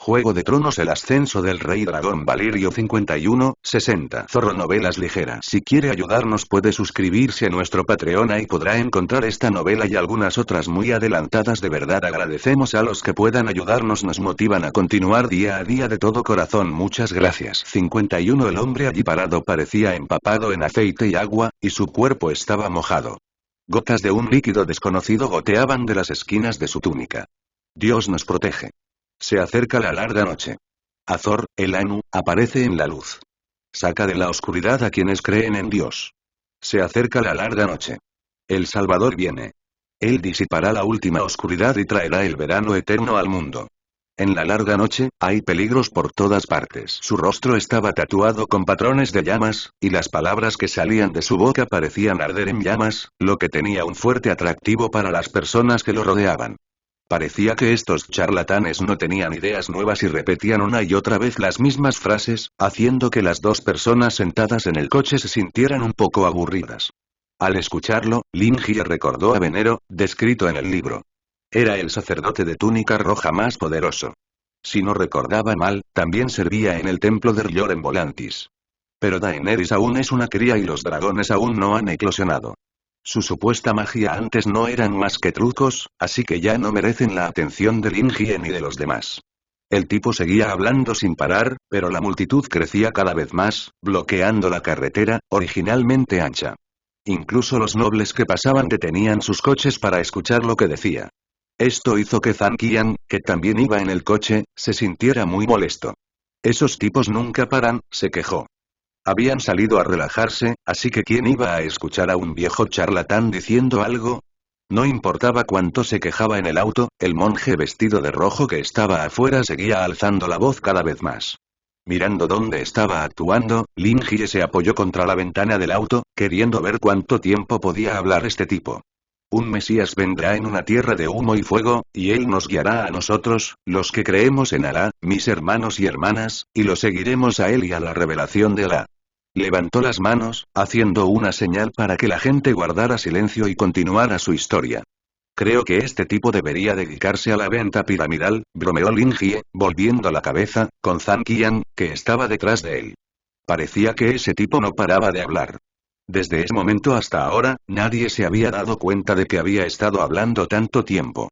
Juego de Tronos, el ascenso del Rey Dragón, Valirio 51:60. Zorro Novelas Ligeras. Si quiere ayudarnos puede suscribirse a nuestro Patreon, y podrá encontrar esta novela y algunas otras muy adelantadas. De verdad agradecemos a los que puedan ayudarnos, nos motivan a continuar día a día de todo corazón, muchas gracias. 51. El hombre allí parado parecía empapado en aceite y agua, y su cuerpo estaba mojado. Gotas de un líquido desconocido goteaban de las esquinas de su túnica. Dios nos protege. Se acerca la larga noche. Azor, el Anu, aparece en la luz. Saca de la oscuridad a quienes creen en Dios. Se acerca la larga noche. El Salvador viene. Él disipará la última oscuridad y traerá el verano eterno al mundo. En la larga noche, hay peligros por todas partes. Su rostro estaba tatuado con patrones de llamas, y las palabras que salían de su boca parecían arder en llamas, lo que tenía un fuerte atractivo para las personas que lo rodeaban. Parecía que estos charlatanes no tenían ideas nuevas y repetían una y otra vez las mismas frases, haciendo que las dos personas sentadas en el coche se sintieran un poco aburridas. Al escucharlo, Lin Jie recordó a Venero, descrito en el libro. Era el sacerdote de túnica roja más poderoso. Si no recordaba mal, también servía en el templo de R'hllor en Volantis. Pero Daenerys aún es una cría y los dragones aún no han eclosionado. Su supuesta magia antes no eran más que trucos, así que ya no merecen la atención de Lin Jie ni de los demás. El tipo seguía hablando sin parar, pero la multitud crecía cada vez más, bloqueando la carretera, originalmente ancha. Incluso los nobles que pasaban detenían sus coches para escuchar lo que decía. Esto hizo que Zhang Qian, que también iba en el coche, se sintiera muy molesto. Esos tipos nunca paran, se quejó. Habían salido a relajarse, así que ¿quién iba a escuchar a un viejo charlatán diciendo algo? No importaba cuánto se quejaba en el auto, el monje vestido de rojo que estaba afuera seguía alzando la voz cada vez más. Mirando dónde estaba actuando, Lin Jie se apoyó contra la ventana del auto, queriendo ver cuánto tiempo podía hablar este tipo. Un Mesías vendrá en una tierra de humo y fuego, y él nos guiará a nosotros, los que creemos en Alá, mis hermanos y hermanas, y lo seguiremos a él y a la revelación de Alá. Levantó las manos, haciendo una señal para que la gente guardara silencio y continuara su historia. Creo que este tipo debería dedicarse a la venta piramidal, bromeó Lin Jie, volviendo la cabeza, con Zhang Qian, que estaba detrás de él. Parecía que ese tipo no paraba de hablar. Desde ese momento hasta ahora, nadie se había dado cuenta de que había estado hablando tanto tiempo.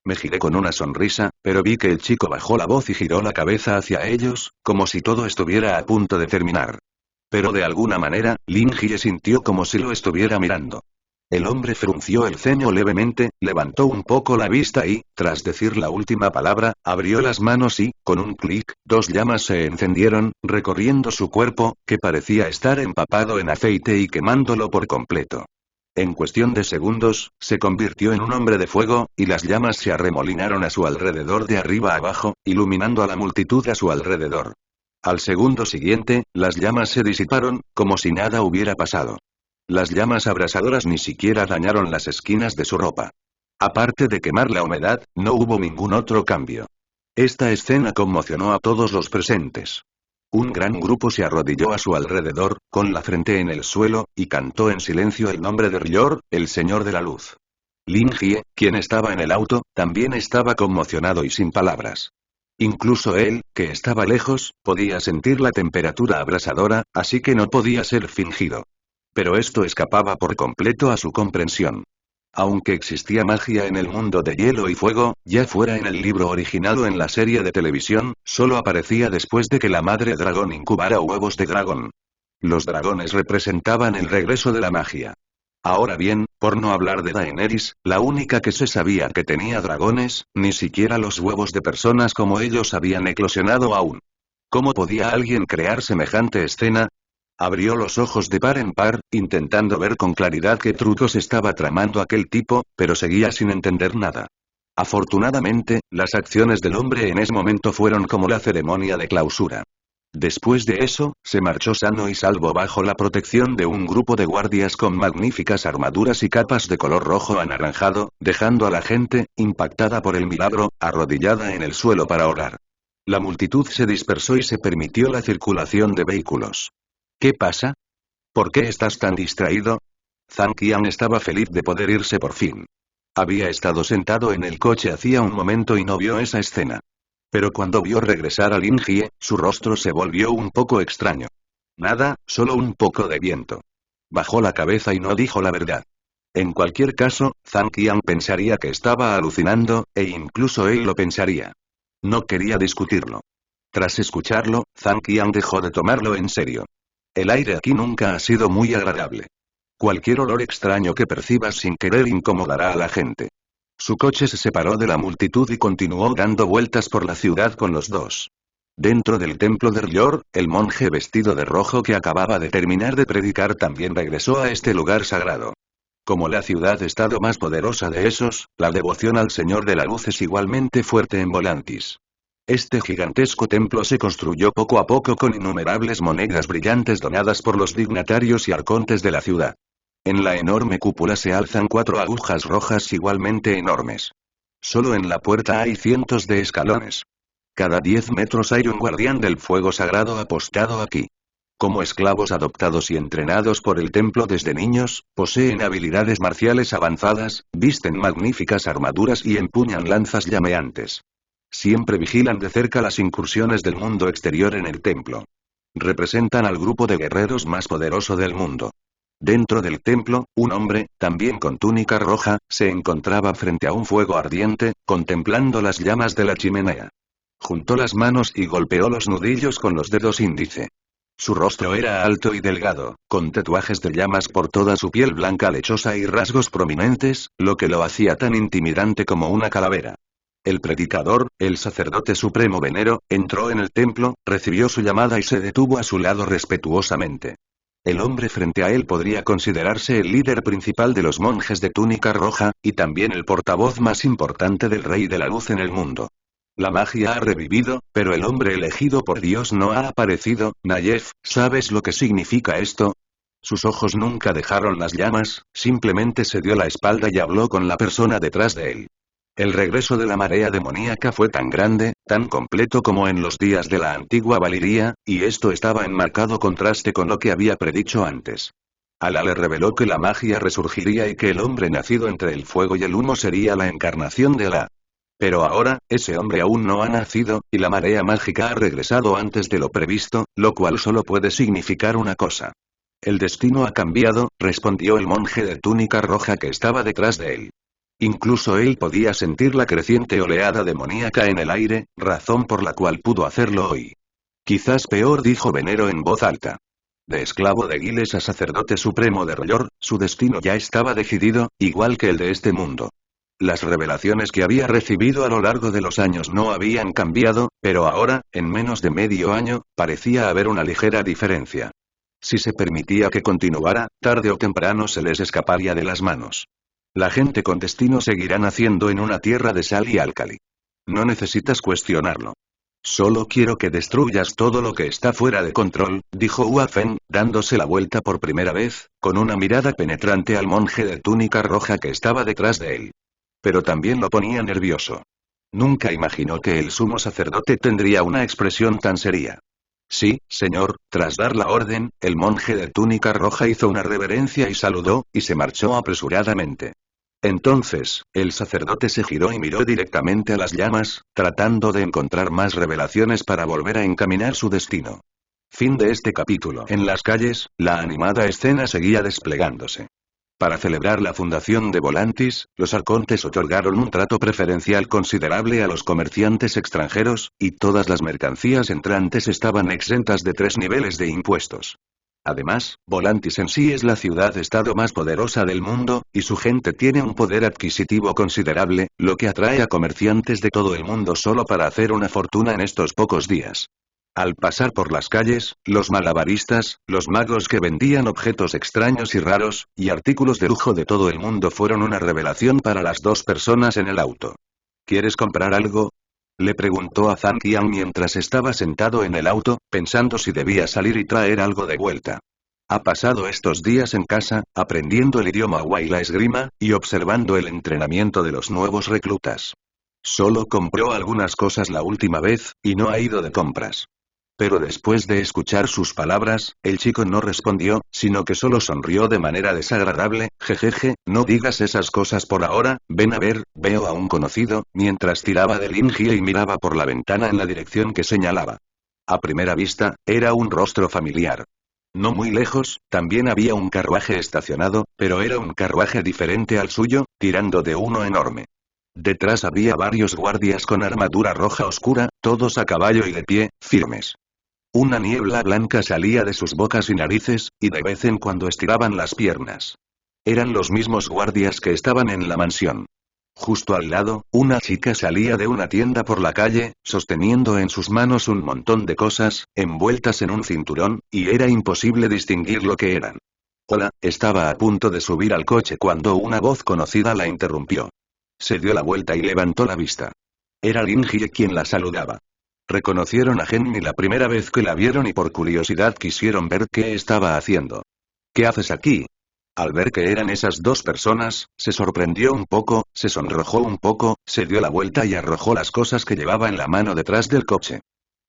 Me giré con una sonrisa, pero vi que el chico bajó la voz y giró la cabeza hacia ellos, como si todo estuviera a punto de terminar. Pero de alguna manera, Lin Jie sintió como si lo estuviera mirando. El hombre frunció el ceño levemente, levantó un poco la vista y, tras decir la última palabra, abrió las manos y, con un clic, dos llamas se encendieron, recorriendo su cuerpo, que parecía estar empapado en aceite y quemándolo por completo. En cuestión de segundos, se convirtió en un hombre de fuego, y las llamas se arremolinaron a su alrededor de arriba a abajo, iluminando a la multitud a su alrededor. Al segundo siguiente, las llamas se disiparon, como si nada hubiera pasado. Las llamas abrasadoras ni siquiera dañaron las esquinas de su ropa. Aparte de quemar la humedad, no hubo ningún otro cambio. Esta escena conmocionó a todos los presentes. Un gran grupo se arrodilló a su alrededor, con la frente en el suelo, y cantó en silencio el nombre de R'hllor, el Señor de la Luz. Lin Jie, quien estaba en el auto, también estaba conmocionado y sin palabras. Incluso él, que estaba lejos, podía sentir la temperatura abrasadora, así que no podía ser fingido. Pero esto escapaba por completo a su comprensión. Aunque existía magia en el mundo de hielo y fuego, ya fuera en el libro original o en la serie de televisión, solo aparecía después de que la madre dragón incubara huevos de dragón. Los dragones representaban el regreso de la magia. Ahora bien, por no hablar de Daenerys, la única que se sabía que tenía dragones, ni siquiera los huevos de personas como ellos habían eclosionado aún. ¿Cómo podía alguien crear semejante escena? Abrió los ojos de par en par, intentando ver con claridad qué trucos estaba tramando aquel tipo, pero seguía sin entender nada. Afortunadamente, las acciones del hombre en ese momento fueron como la ceremonia de clausura. Después de eso, se marchó sano y salvo bajo la protección de un grupo de guardias con magníficas armaduras y capas de color rojo anaranjado, dejando a la gente, impactada por el milagro, arrodillada en el suelo para orar. La multitud se dispersó y se permitió la circulación de vehículos. ¿Qué pasa? ¿Por qué estás tan distraído? Zhang Qian estaba feliz de poder irse por fin. Había estado sentado en el coche hacía un momento y no vio esa escena. Pero cuando vio regresar a Lin Jie, su rostro se volvió un poco extraño. Nada, solo un poco de viento. Bajó la cabeza y no dijo la verdad. En cualquier caso, Zhang Qian pensaría que estaba alucinando, e incluso él lo pensaría. No quería discutirlo. Tras escucharlo, Zhang Qian dejó de tomarlo en serio. El aire aquí nunca ha sido muy agradable. Cualquier olor extraño que percibas sin querer incomodará a la gente. Su coche se separó de la multitud y continuó dando vueltas por la ciudad con los dos. Dentro del templo de Ryor, el monje vestido de rojo que acababa de terminar de predicar también regresó a este lugar sagrado. Como la ciudad-estado más poderosa de esos, la devoción al Señor de la Luz es igualmente fuerte en Volantis. Este gigantesco templo se construyó poco a poco con innumerables monedas brillantes donadas por los dignatarios y arcontes de la ciudad. En la enorme cúpula se alzan 4 agujas rojas igualmente enormes. Solo en la puerta hay cientos de escalones. Cada 10 metros hay un guardián del fuego sagrado apostado aquí. Como esclavos adoptados y entrenados por el templo desde niños, poseen habilidades marciales avanzadas, visten magníficas armaduras y empuñan lanzas llameantes. Siempre vigilan de cerca las incursiones del mundo exterior en el templo. Representan al grupo de guerreros más poderoso del mundo. Dentro del templo, un hombre, también con túnica roja, se encontraba frente a un fuego ardiente, contemplando las llamas de la chimenea. Juntó las manos y golpeó los nudillos con los dedos índice. Su rostro era alto y delgado, con tatuajes de llamas por toda su piel blanca lechosa y rasgos prominentes, lo que lo hacía tan intimidante como una calavera. El predicador, el sacerdote supremo Venero, entró en el templo, recibió su llamada y se detuvo a su lado respetuosamente. El hombre frente a él podría considerarse el líder principal de los monjes de túnica roja, y también el portavoz más importante del Rey de la Luz en el mundo. La magia ha revivido, pero el hombre elegido por Dios no ha aparecido. Nayef, ¿sabes lo que significa esto? Sus ojos nunca dejaron las llamas, simplemente se dio la espalda y habló con la persona detrás de él. El regreso de la marea demoníaca fue tan grande, tan completo como en los días de la antigua Valiria, y esto estaba en marcado contraste con lo que había predicho antes. Alá le reveló que la magia resurgiría y que el hombre nacido entre el fuego y el humo sería la encarnación de Alá. Pero ahora, ese hombre aún no ha nacido, y la marea mágica ha regresado antes de lo previsto, lo cual solo puede significar una cosa. El destino ha cambiado, respondió el monje de túnica roja que estaba detrás de él. Incluso él podía sentir la creciente oleada demoníaca en el aire, razón por la cual pudo hacerlo hoy. Quizás peor, dijo Venero en voz alta. De esclavo de Giles a sacerdote supremo de Ryor, su destino ya estaba decidido, igual que el de este mundo. Las revelaciones que había recibido a lo largo de los años no habían cambiado, pero ahora, en menos de medio año, parecía haber una ligera diferencia. Si se permitía que continuara, tarde o temprano se les escaparía de las manos. La gente con destino seguirá naciendo en una tierra de sal y álcali. No necesitas cuestionarlo. Solo quiero que destruyas todo lo que está fuera de control, dijo Hua Feng, dándose la vuelta por primera vez, con una mirada penetrante al monje de túnica roja que estaba detrás de él. Pero también lo ponía nervioso. Nunca imaginó que el sumo sacerdote tendría una expresión tan seria. Sí, señor. Tras dar la orden, el monje de túnica roja hizo una reverencia y saludó, y se marchó apresuradamente. Entonces, el sacerdote se giró y miró directamente a las llamas, tratando de encontrar más revelaciones para volver a encaminar su destino. Fin de este capítulo. En las calles, la animada escena seguía desplegándose. Para celebrar la fundación de Volantis, los arcontes otorgaron un trato preferencial considerable a los comerciantes extranjeros, y todas las mercancías entrantes estaban exentas de 3 niveles de impuestos. Además, Volantis en sí es la ciudad-estado más poderosa del mundo, y su gente tiene un poder adquisitivo considerable, lo que atrae a comerciantes de todo el mundo solo para hacer una fortuna en estos pocos días. Al pasar por las calles, los malabaristas, los magos que vendían objetos extraños y raros, y artículos de lujo de todo el mundo fueron una revelación para las 2 personas en el auto. ¿Quieres comprar algo?, le preguntó a Zhang Qian mientras estaba sentado en el auto, pensando si debía salir y traer algo de vuelta. Ha pasado estos días en casa, aprendiendo el idioma Hua y la esgrima, y observando el entrenamiento de los nuevos reclutas. Solo compró algunas cosas la última vez, y no ha ido de compras. Pero después de escuchar sus palabras, el chico no respondió, sino que solo sonrió de manera desagradable. Jejeje, no digas esas cosas por ahora, ven a ver, veo a un conocido, mientras tiraba de Lin Hye y miraba por la ventana en la dirección que señalaba. A primera vista, era un rostro familiar. No muy lejos, también había un carruaje estacionado, pero era un carruaje diferente al suyo, tirando de uno enorme. Detrás había varios guardias con armadura roja oscura, todos a caballo y de pie, firmes. Una niebla blanca salía de sus bocas y narices, y de vez en cuando estiraban las piernas. Eran los mismos guardias que estaban en la mansión. Justo al lado, una chica salía de una tienda por la calle, sosteniendo en sus manos un montón de cosas, envueltas en un cinturón, y era imposible distinguir lo que eran. Hola, estaba a punto de subir al coche cuando una voz conocida la interrumpió. Se dio la vuelta y levantó la vista. Era Lin Hye quien la saludaba. Reconocieron a Genmi la primera vez que la vieron y por curiosidad quisieron ver qué estaba haciendo. ¿Qué haces aquí? Al ver que eran esas dos personas, se sorprendió un poco, se sonrojó un poco, se dio la vuelta y arrojó las cosas que llevaba en la mano detrás del coche.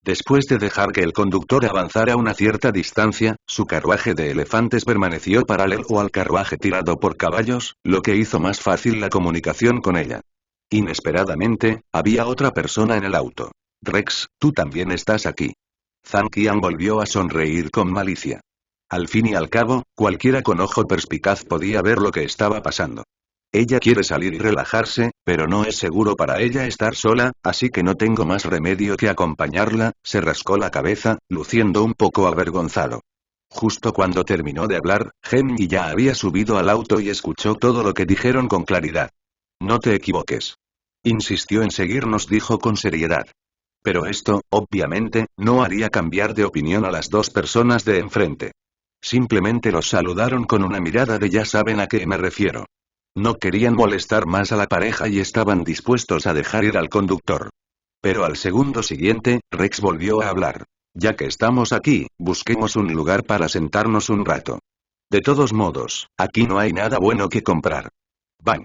Después de dejar que el conductor avanzara una cierta distancia, su carruaje de elefantes permaneció paralelo al carruaje tirado por caballos, lo que hizo más fácil la comunicación con ella. Inesperadamente, había otra persona en el auto. Rex, tú también estás aquí. Zhang Qian volvió a sonreír con malicia. Al fin y al cabo, cualquiera con ojo perspicaz podía ver lo que estaba pasando. Ella quiere salir y relajarse, pero no es seguro para ella estar sola, así que no tengo más remedio que acompañarla. Se rascó la cabeza, luciendo un poco avergonzado. Justo cuando terminó de hablar, Genji ya había subido al auto y escuchó todo lo que dijeron con claridad. No te equivoques. Insistió en seguirnos, dijo con seriedad. Pero esto, obviamente, no haría cambiar de opinión a las dos personas de enfrente. Simplemente los saludaron con una mirada de ya saben a qué me refiero. No querían molestar más a la pareja y estaban dispuestos a dejar ir al conductor. Pero al segundo siguiente, Rex volvió a hablar. Ya que estamos aquí, busquemos un lugar para sentarnos un rato. De todos modos, aquí no hay nada bueno que comprar. Bang.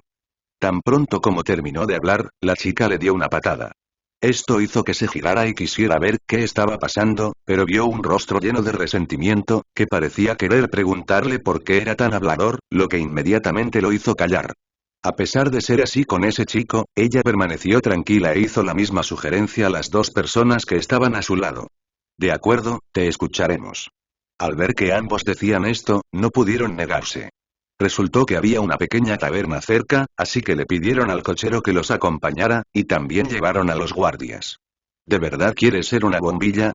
Tan pronto como terminó de hablar, la chica le dio una patada. Esto hizo que se girara y quisiera ver qué estaba pasando, pero vio un rostro lleno de resentimiento, que parecía querer preguntarle por qué era tan hablador, lo que inmediatamente lo hizo callar. A pesar de ser así con ese chico, ella permaneció tranquila e hizo la misma sugerencia a las dos personas que estaban a su lado. De acuerdo, te escucharemos. Al ver que ambos decían esto, no pudieron negarse. Resultó que había una pequeña taberna cerca, así que le pidieron al cochero que los acompañara, y también llevaron a los guardias. ¿De verdad quieres ser una bombilla?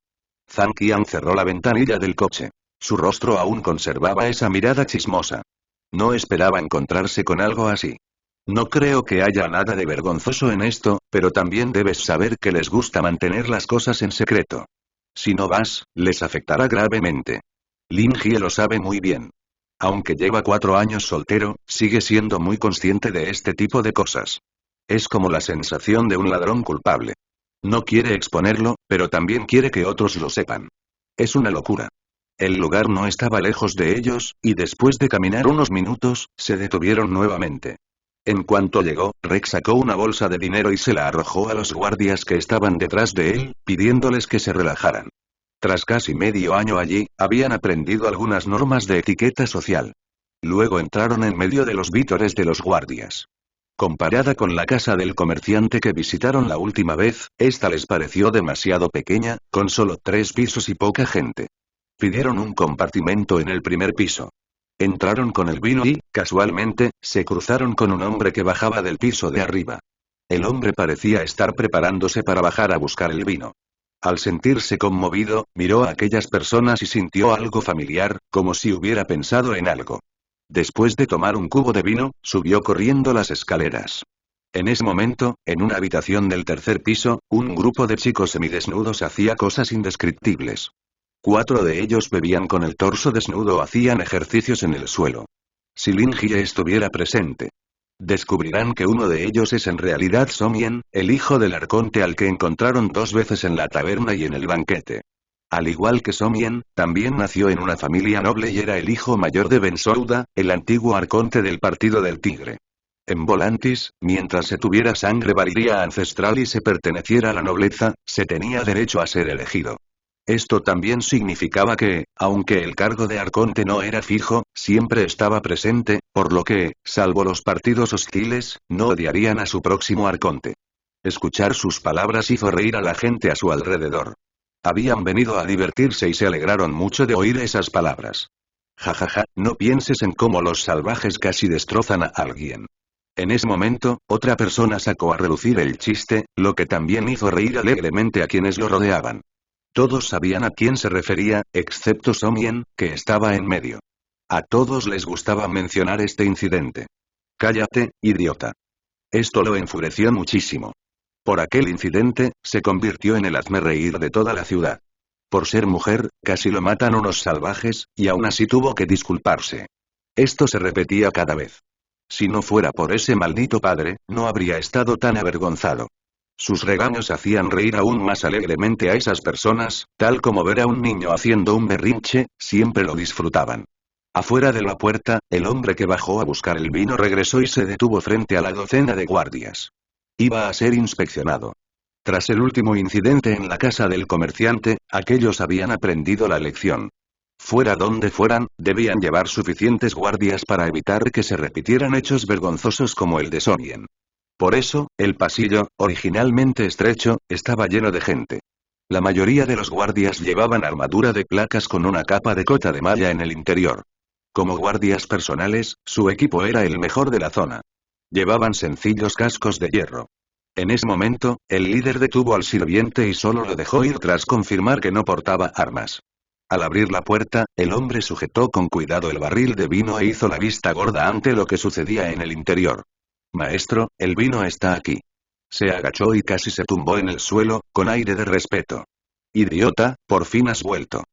Zhang Qian cerró la ventanilla del coche. Su rostro aún conservaba esa mirada chismosa. No esperaba encontrarse con algo así. No creo que haya nada de vergonzoso en esto, pero también debes saber que les gusta mantener las cosas en secreto. Si no vas, les afectará gravemente. Lin Hye lo sabe muy bien. Aunque lleva 4 años soltero, sigue siendo muy consciente de este tipo de cosas. Es como la sensación de un ladrón culpable. No quiere exponerlo, pero también quiere que otros lo sepan. Es una locura. El lugar no estaba lejos de ellos, y después de caminar unos minutos, se detuvieron nuevamente. En cuanto llegó, Rex sacó una bolsa de dinero y se la arrojó a los guardias que estaban detrás de él, pidiéndoles que se relajaran. Tras casi medio año allí, habían aprendido algunas normas de etiqueta social. Luego entraron en medio de los vítores de los guardias. Comparada con la casa del comerciante que visitaron la última vez, esta les pareció demasiado pequeña, con solo 3 pisos y poca gente. Pidieron un compartimento en el primer piso. Entraron con el vino y, casualmente, se cruzaron con un hombre que bajaba del piso de arriba. El hombre parecía estar preparándose para bajar a buscar el vino. Al sentirse conmovido, miró a aquellas personas y sintió algo familiar, como si hubiera pensado en algo. Después de tomar un cubo de vino, subió corriendo las escaleras. En ese momento, en una habitación del tercer piso, un grupo de chicos semidesnudos hacía cosas indescriptibles. 4 de ellos bebían con el torso desnudo o hacían ejercicios en el suelo. Si Lin Hye estuviera presente, descubrirán que uno de ellos es en realidad Somien, el hijo del arconte al que encontraron 2 veces en la taberna y en el banquete. Al igual que Somien, también nació en una familia noble y era el hijo mayor de Bensouda, el antiguo arconte del Partido del Tigre. En Volantis, mientras se tuviera sangre valiria ancestral y se perteneciera a la nobleza, se tenía derecho a ser elegido. Esto también significaba que, aunque el cargo de arconte no era fijo, siempre estaba presente, por lo que, salvo los partidos hostiles, no odiarían a su próximo arconte. Escuchar sus palabras hizo reír a la gente a su alrededor. Habían venido a divertirse y se alegraron mucho de oír esas palabras. Jajaja, no pienses en cómo los salvajes casi destrozan a alguien. En ese momento, otra persona sacó a relucir el chiste, lo que también hizo reír alegremente a quienes lo rodeaban. Todos sabían a quién se refería, excepto Somien, que estaba en medio. A todos les gustaba mencionar este incidente. Cállate, idiota. Esto lo enfureció muchísimo. Por aquel incidente, se convirtió en el hazmerreír de toda la ciudad. Por ser mujer, casi lo matan unos salvajes, y aún así tuvo que disculparse. Esto se repetía cada vez. Si no fuera por ese maldito padre, no habría estado tan avergonzado. Sus regaños hacían reír aún más alegremente a esas personas, tal como ver a un niño haciendo un berrinche, siempre lo disfrutaban. Afuera de la puerta, el hombre que bajó a buscar el vino regresó y se detuvo frente a la docena de guardias. Iba a ser inspeccionado. Tras el último incidente en la casa del comerciante, aquellos habían aprendido la lección. Fuera donde fueran, debían llevar suficientes guardias para evitar que se repitieran hechos vergonzosos como el de Sonien. Por eso, el pasillo, originalmente estrecho, estaba lleno de gente. La mayoría de los guardias llevaban armadura de placas con una capa de cota de malla en el interior. Como guardias personales, su equipo era el mejor de la zona. Llevaban sencillos cascos de hierro. En ese momento, el líder detuvo al sirviente y solo lo dejó ir tras confirmar que no portaba armas. Al abrir la puerta, el hombre sujetó con cuidado el barril de vino e hizo la vista gorda ante lo que sucedía en el interior. Maestro, el vino está aquí. Se agachó y casi se tumbó en el suelo, con aire de respeto. Idiota, por fin has vuelto.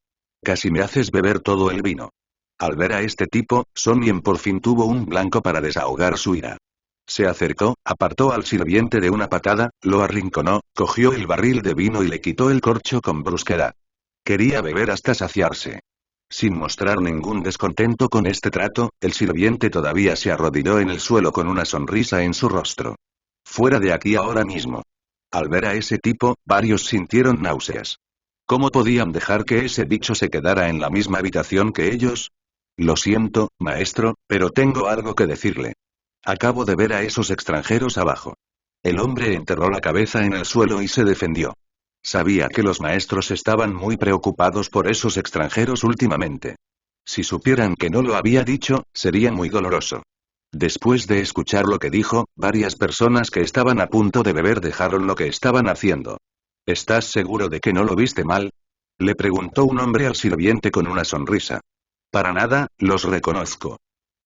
Casi me haces beber todo el vino. Al ver a este tipo, Sonien por fin tuvo un blanco para desahogar su ira. Se acercó, apartó al sirviente de una patada, lo arrinconó, cogió el barril de vino y le quitó el corcho con brusquedad. Quería beber hasta saciarse. Sin mostrar ningún descontento con este trato, el sirviente todavía se arrodilló en el suelo con una sonrisa en su rostro. Fuera de aquí ahora mismo. Al ver a ese tipo, varios sintieron náuseas. ¿Cómo podían dejar que ese bicho se quedara en la misma habitación que ellos? Lo siento, maestro, pero tengo algo que decirle. Acabo de ver a esos extranjeros abajo. El hombre enterró la cabeza en el suelo y se defendió. Sabía que los maestros estaban muy preocupados por esos extranjeros últimamente. Si supieran que no lo había dicho, sería muy doloroso. Después de escuchar lo que dijo, varias personas que estaban a punto de beber dejaron lo que estaban haciendo. ¿Estás seguro de que no lo viste mal? Le preguntó un hombre al sirviente con una sonrisa. Para nada, los reconozco.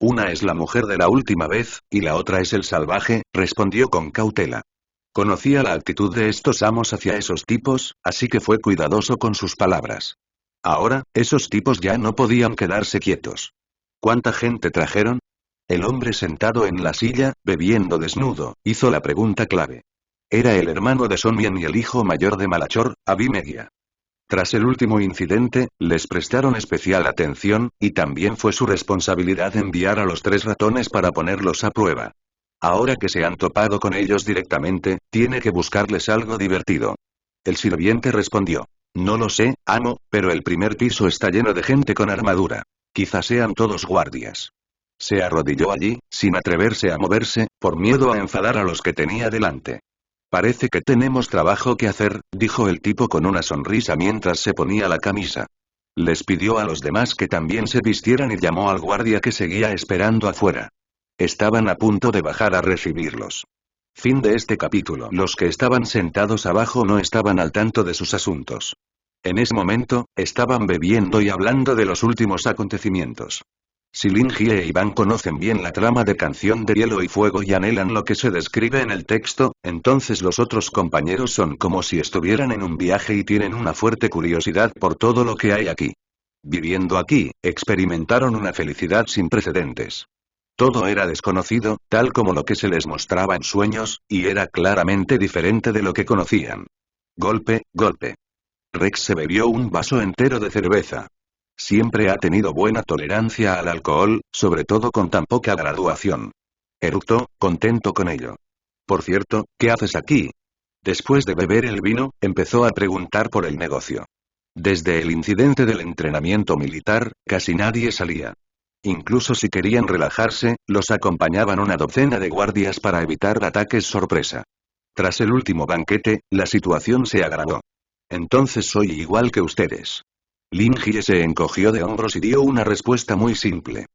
Una es la mujer de la última vez, y la otra es el salvaje, respondió con cautela. Conocía la actitud de estos amos hacia esos tipos, así que fue cuidadoso con sus palabras. Ahora, esos tipos ya no podían quedarse quietos. ¿Cuánta gente trajeron? El hombre sentado en la silla, bebiendo desnudo, hizo la pregunta clave. Era el hermano de Sonien y el hijo mayor de Malachor, Abimegia. Tras el último incidente, les prestaron especial atención, y también fue su responsabilidad enviar a los 3 ratones para ponerlos a prueba. Ahora que se han topado con ellos directamente, tiene que buscarles algo divertido. El sirviente respondió. No lo sé, amo, pero el primer piso está lleno de gente con armadura. Quizás sean todos guardias. Se arrodilló allí, sin atreverse a moverse, por miedo a enfadar a los que tenía delante. Parece que tenemos trabajo que hacer, dijo el tipo con una sonrisa mientras se ponía la camisa. Les pidió a los demás que también se vistieran y llamó al guardia que seguía esperando afuera. Estaban a punto de bajar a recibirlos. Fin de este capítulo. Los que estaban sentados abajo no estaban al tanto de sus asuntos. En ese momento, estaban bebiendo y hablando de los últimos acontecimientos. Si Linji e Iván conocen bien la trama de Canción de Hielo y Fuego y anhelan lo que se describe en el texto, entonces los otros compañeros son como si estuvieran en un viaje y tienen una fuerte curiosidad por todo lo que hay aquí. Viviendo aquí, experimentaron una felicidad sin precedentes. Todo era desconocido, tal como lo que se les mostraba en sueños, y era claramente diferente de lo que conocían. Golpe, golpe. Rex se bebió un vaso entero de cerveza. Siempre ha tenido buena tolerancia al alcohol, sobre todo con tan poca graduación. Eructó, contento con ello. Por cierto, ¿qué haces aquí? Después de beber el vino, empezó a preguntar por el negocio. Desde el incidente del entrenamiento militar, casi nadie salía. Incluso si querían relajarse, los acompañaban una docena de guardias para evitar ataques sorpresa. Tras el último banquete, la situación se agravó. Entonces soy igual que ustedes. Lin Jie se encogió de hombros y dio una respuesta muy simple.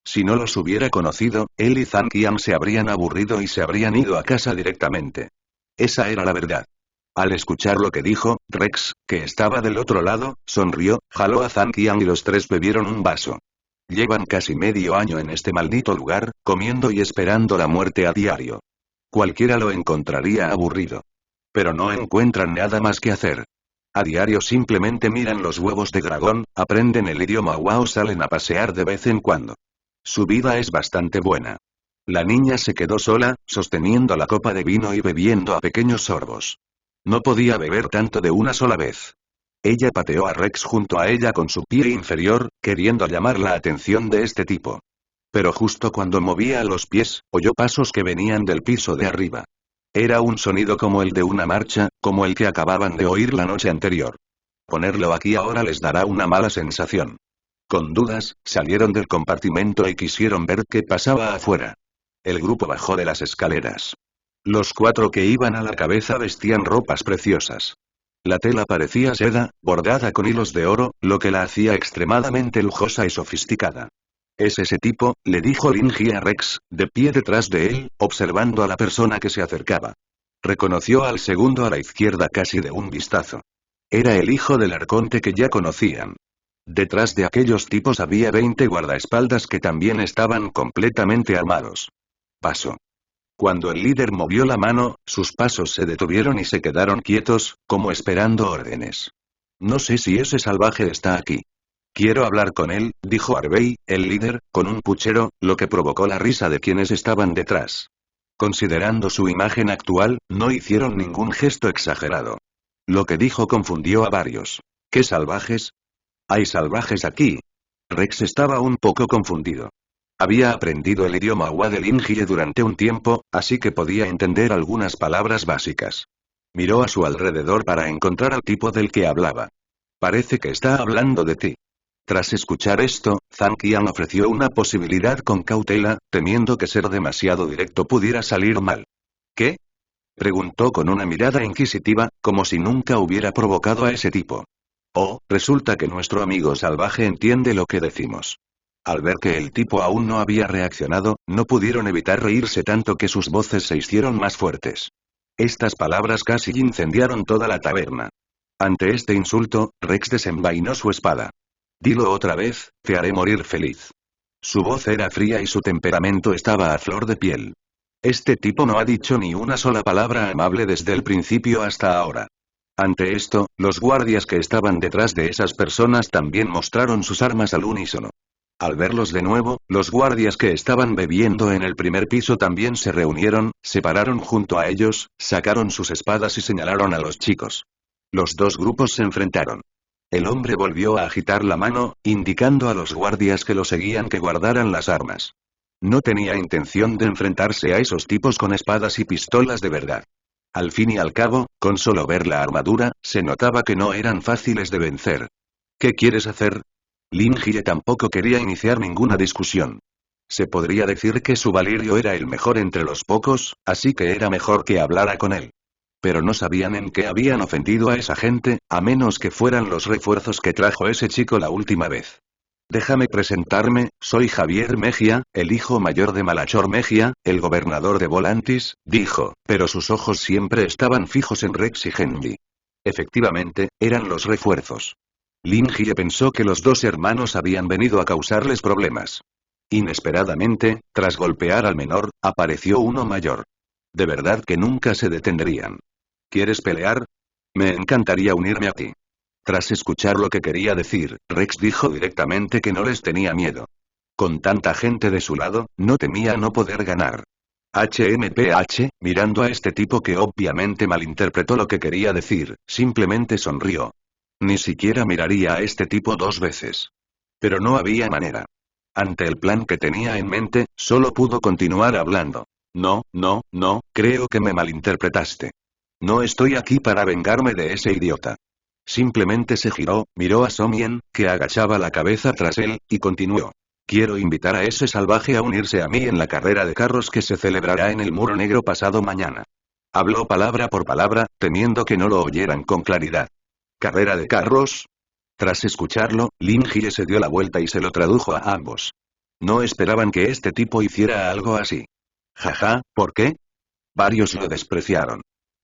Si no los hubiera conocido, él y Zhang Qian se habrían aburrido y se habrían ido a casa directamente. Esa era la verdad. Al escuchar lo que dijo, Rex, que estaba del otro lado, sonrió, jaló a Zhang Qian y los tres bebieron un vaso. Llevan casi medio año en este maldito lugar, comiendo y esperando la muerte a diario. Cualquiera lo encontraría aburrido. Pero no encuentran nada más que hacer. A diario simplemente miran los huevos de dragón, aprenden el idioma o salen a pasear de vez en cuando. Su vida es bastante buena. La niña se quedó sola, sosteniendo la copa de vino y bebiendo a pequeños sorbos. No podía beber tanto de una sola vez. Ella pateó a Rex junto a ella con su pie inferior, queriendo llamar la atención de este tipo. Pero justo cuando movía los pies, oyó pasos que venían del piso de arriba. Era un sonido como el de una marcha, como el que acababan de oír la noche anterior. Ponerlo aquí ahora les dará una mala sensación. Con dudas, salieron del compartimento y quisieron ver qué pasaba afuera. El grupo bajó de las escaleras. Los cuatro que iban a la cabeza vestían ropas preciosas. La tela parecía seda, bordada con hilos de oro, lo que la hacía extremadamente lujosa y sofisticada. Es ese tipo, le dijo Lin Jie a Rex, de pie detrás de él, observando a la persona que se acercaba. Reconoció al segundo a la izquierda casi de un vistazo. Era el hijo del arconte que ya conocían. Detrás de aquellos tipos había 20 guardaespaldas que también estaban completamente armados. Pasó. Cuando el líder movió la mano, sus pasos se detuvieron y se quedaron quietos, como esperando órdenes. No sé si ese salvaje está aquí. Quiero hablar con él, dijo Harvey, el líder, con un puchero, lo que provocó la risa de quienes estaban detrás. Considerando su imagen actual, no hicieron ningún gesto exagerado. Lo que dijo confundió a varios. ¿Qué salvajes? ¿Hay salvajes aquí? Rex estaba un poco confundido. Había aprendido el idioma Hua de Lin Jie durante un tiempo, así que podía entender algunas palabras básicas. Miró a su alrededor para encontrar al tipo del que hablaba. Parece que está hablando de ti. Tras escuchar esto, Zhang Qian ofreció una posibilidad con cautela, temiendo que ser demasiado directo pudiera salir mal. ¿Qué? Preguntó con una mirada inquisitiva, como si nunca hubiera provocado a ese tipo. Oh, resulta que nuestro amigo salvaje entiende lo que decimos. Al ver que el tipo aún no había reaccionado, no pudieron evitar reírse tanto que sus voces se hicieron más fuertes. Estas palabras casi incendiaron toda la taberna. Ante este insulto, Rex desenvainó su espada. Dilo otra vez, te haré morir feliz. Su voz era fría y su temperamento estaba a flor de piel. Este tipo no ha dicho ni una sola palabra amable desde el principio hasta ahora. Ante esto, los guardias que estaban detrás de esas personas también mostraron sus armas al unísono. Al verlos de nuevo, los guardias que estaban bebiendo en el primer piso también se reunieron, se pararon junto a ellos, sacaron sus espadas y señalaron a los chicos. Los dos grupos se enfrentaron. El hombre volvió a agitar la mano, indicando a los guardias que lo seguían que guardaran las armas. No tenía intención de enfrentarse a esos tipos con espadas y pistolas de verdad. Al fin y al cabo, con solo ver la armadura, se notaba que no eran fáciles de vencer. ¿Qué quieres hacer? Lin Jie tampoco quería iniciar ninguna discusión. Se podría decir que su valirio era el mejor entre los pocos, así que era mejor que hablara con él. Pero no sabían en qué habían ofendido a esa gente, a menos que fueran los refuerzos que trajo ese chico la última vez. Déjame presentarme, soy Javier Mejia, el hijo mayor de Malachor Mejia, el gobernador de Volantis, dijo, pero sus ojos siempre estaban fijos en Rex y Genji. Efectivamente, eran los refuerzos. Lin Jie pensó que los dos hermanos habían venido a causarles problemas. Inesperadamente, tras golpear al menor, apareció uno mayor. De verdad que nunca se detendrían. ¿Quieres pelear? Me encantaría unirme a ti. Tras escuchar lo que quería decir, Rex dijo directamente que no les tenía miedo. Con tanta gente de su lado, no temía no poder ganar. HMPH, mirando a este tipo que obviamente malinterpretó lo que quería decir, simplemente sonrió. Ni siquiera miraría a este tipo dos veces. Pero no había manera. Ante el plan que tenía en mente, solo pudo continuar hablando. No, creo que me malinterpretaste. No estoy aquí para vengarme de ese idiota. Simplemente se giró, miró a Somien, que agachaba la cabeza tras él, y continuó. Quiero invitar a ese salvaje a unirse a mí en la carrera de carros que se celebrará en el Muro Negro pasado mañana. Habló palabra por palabra, temiendo que no lo oyeran con claridad. ¿Carrera de carros? Tras escucharlo, Lin Jie se dio la vuelta y se lo tradujo a ambos. No esperaban que este tipo hiciera algo así. Jaja, ¿por qué? Varios lo despreciaron.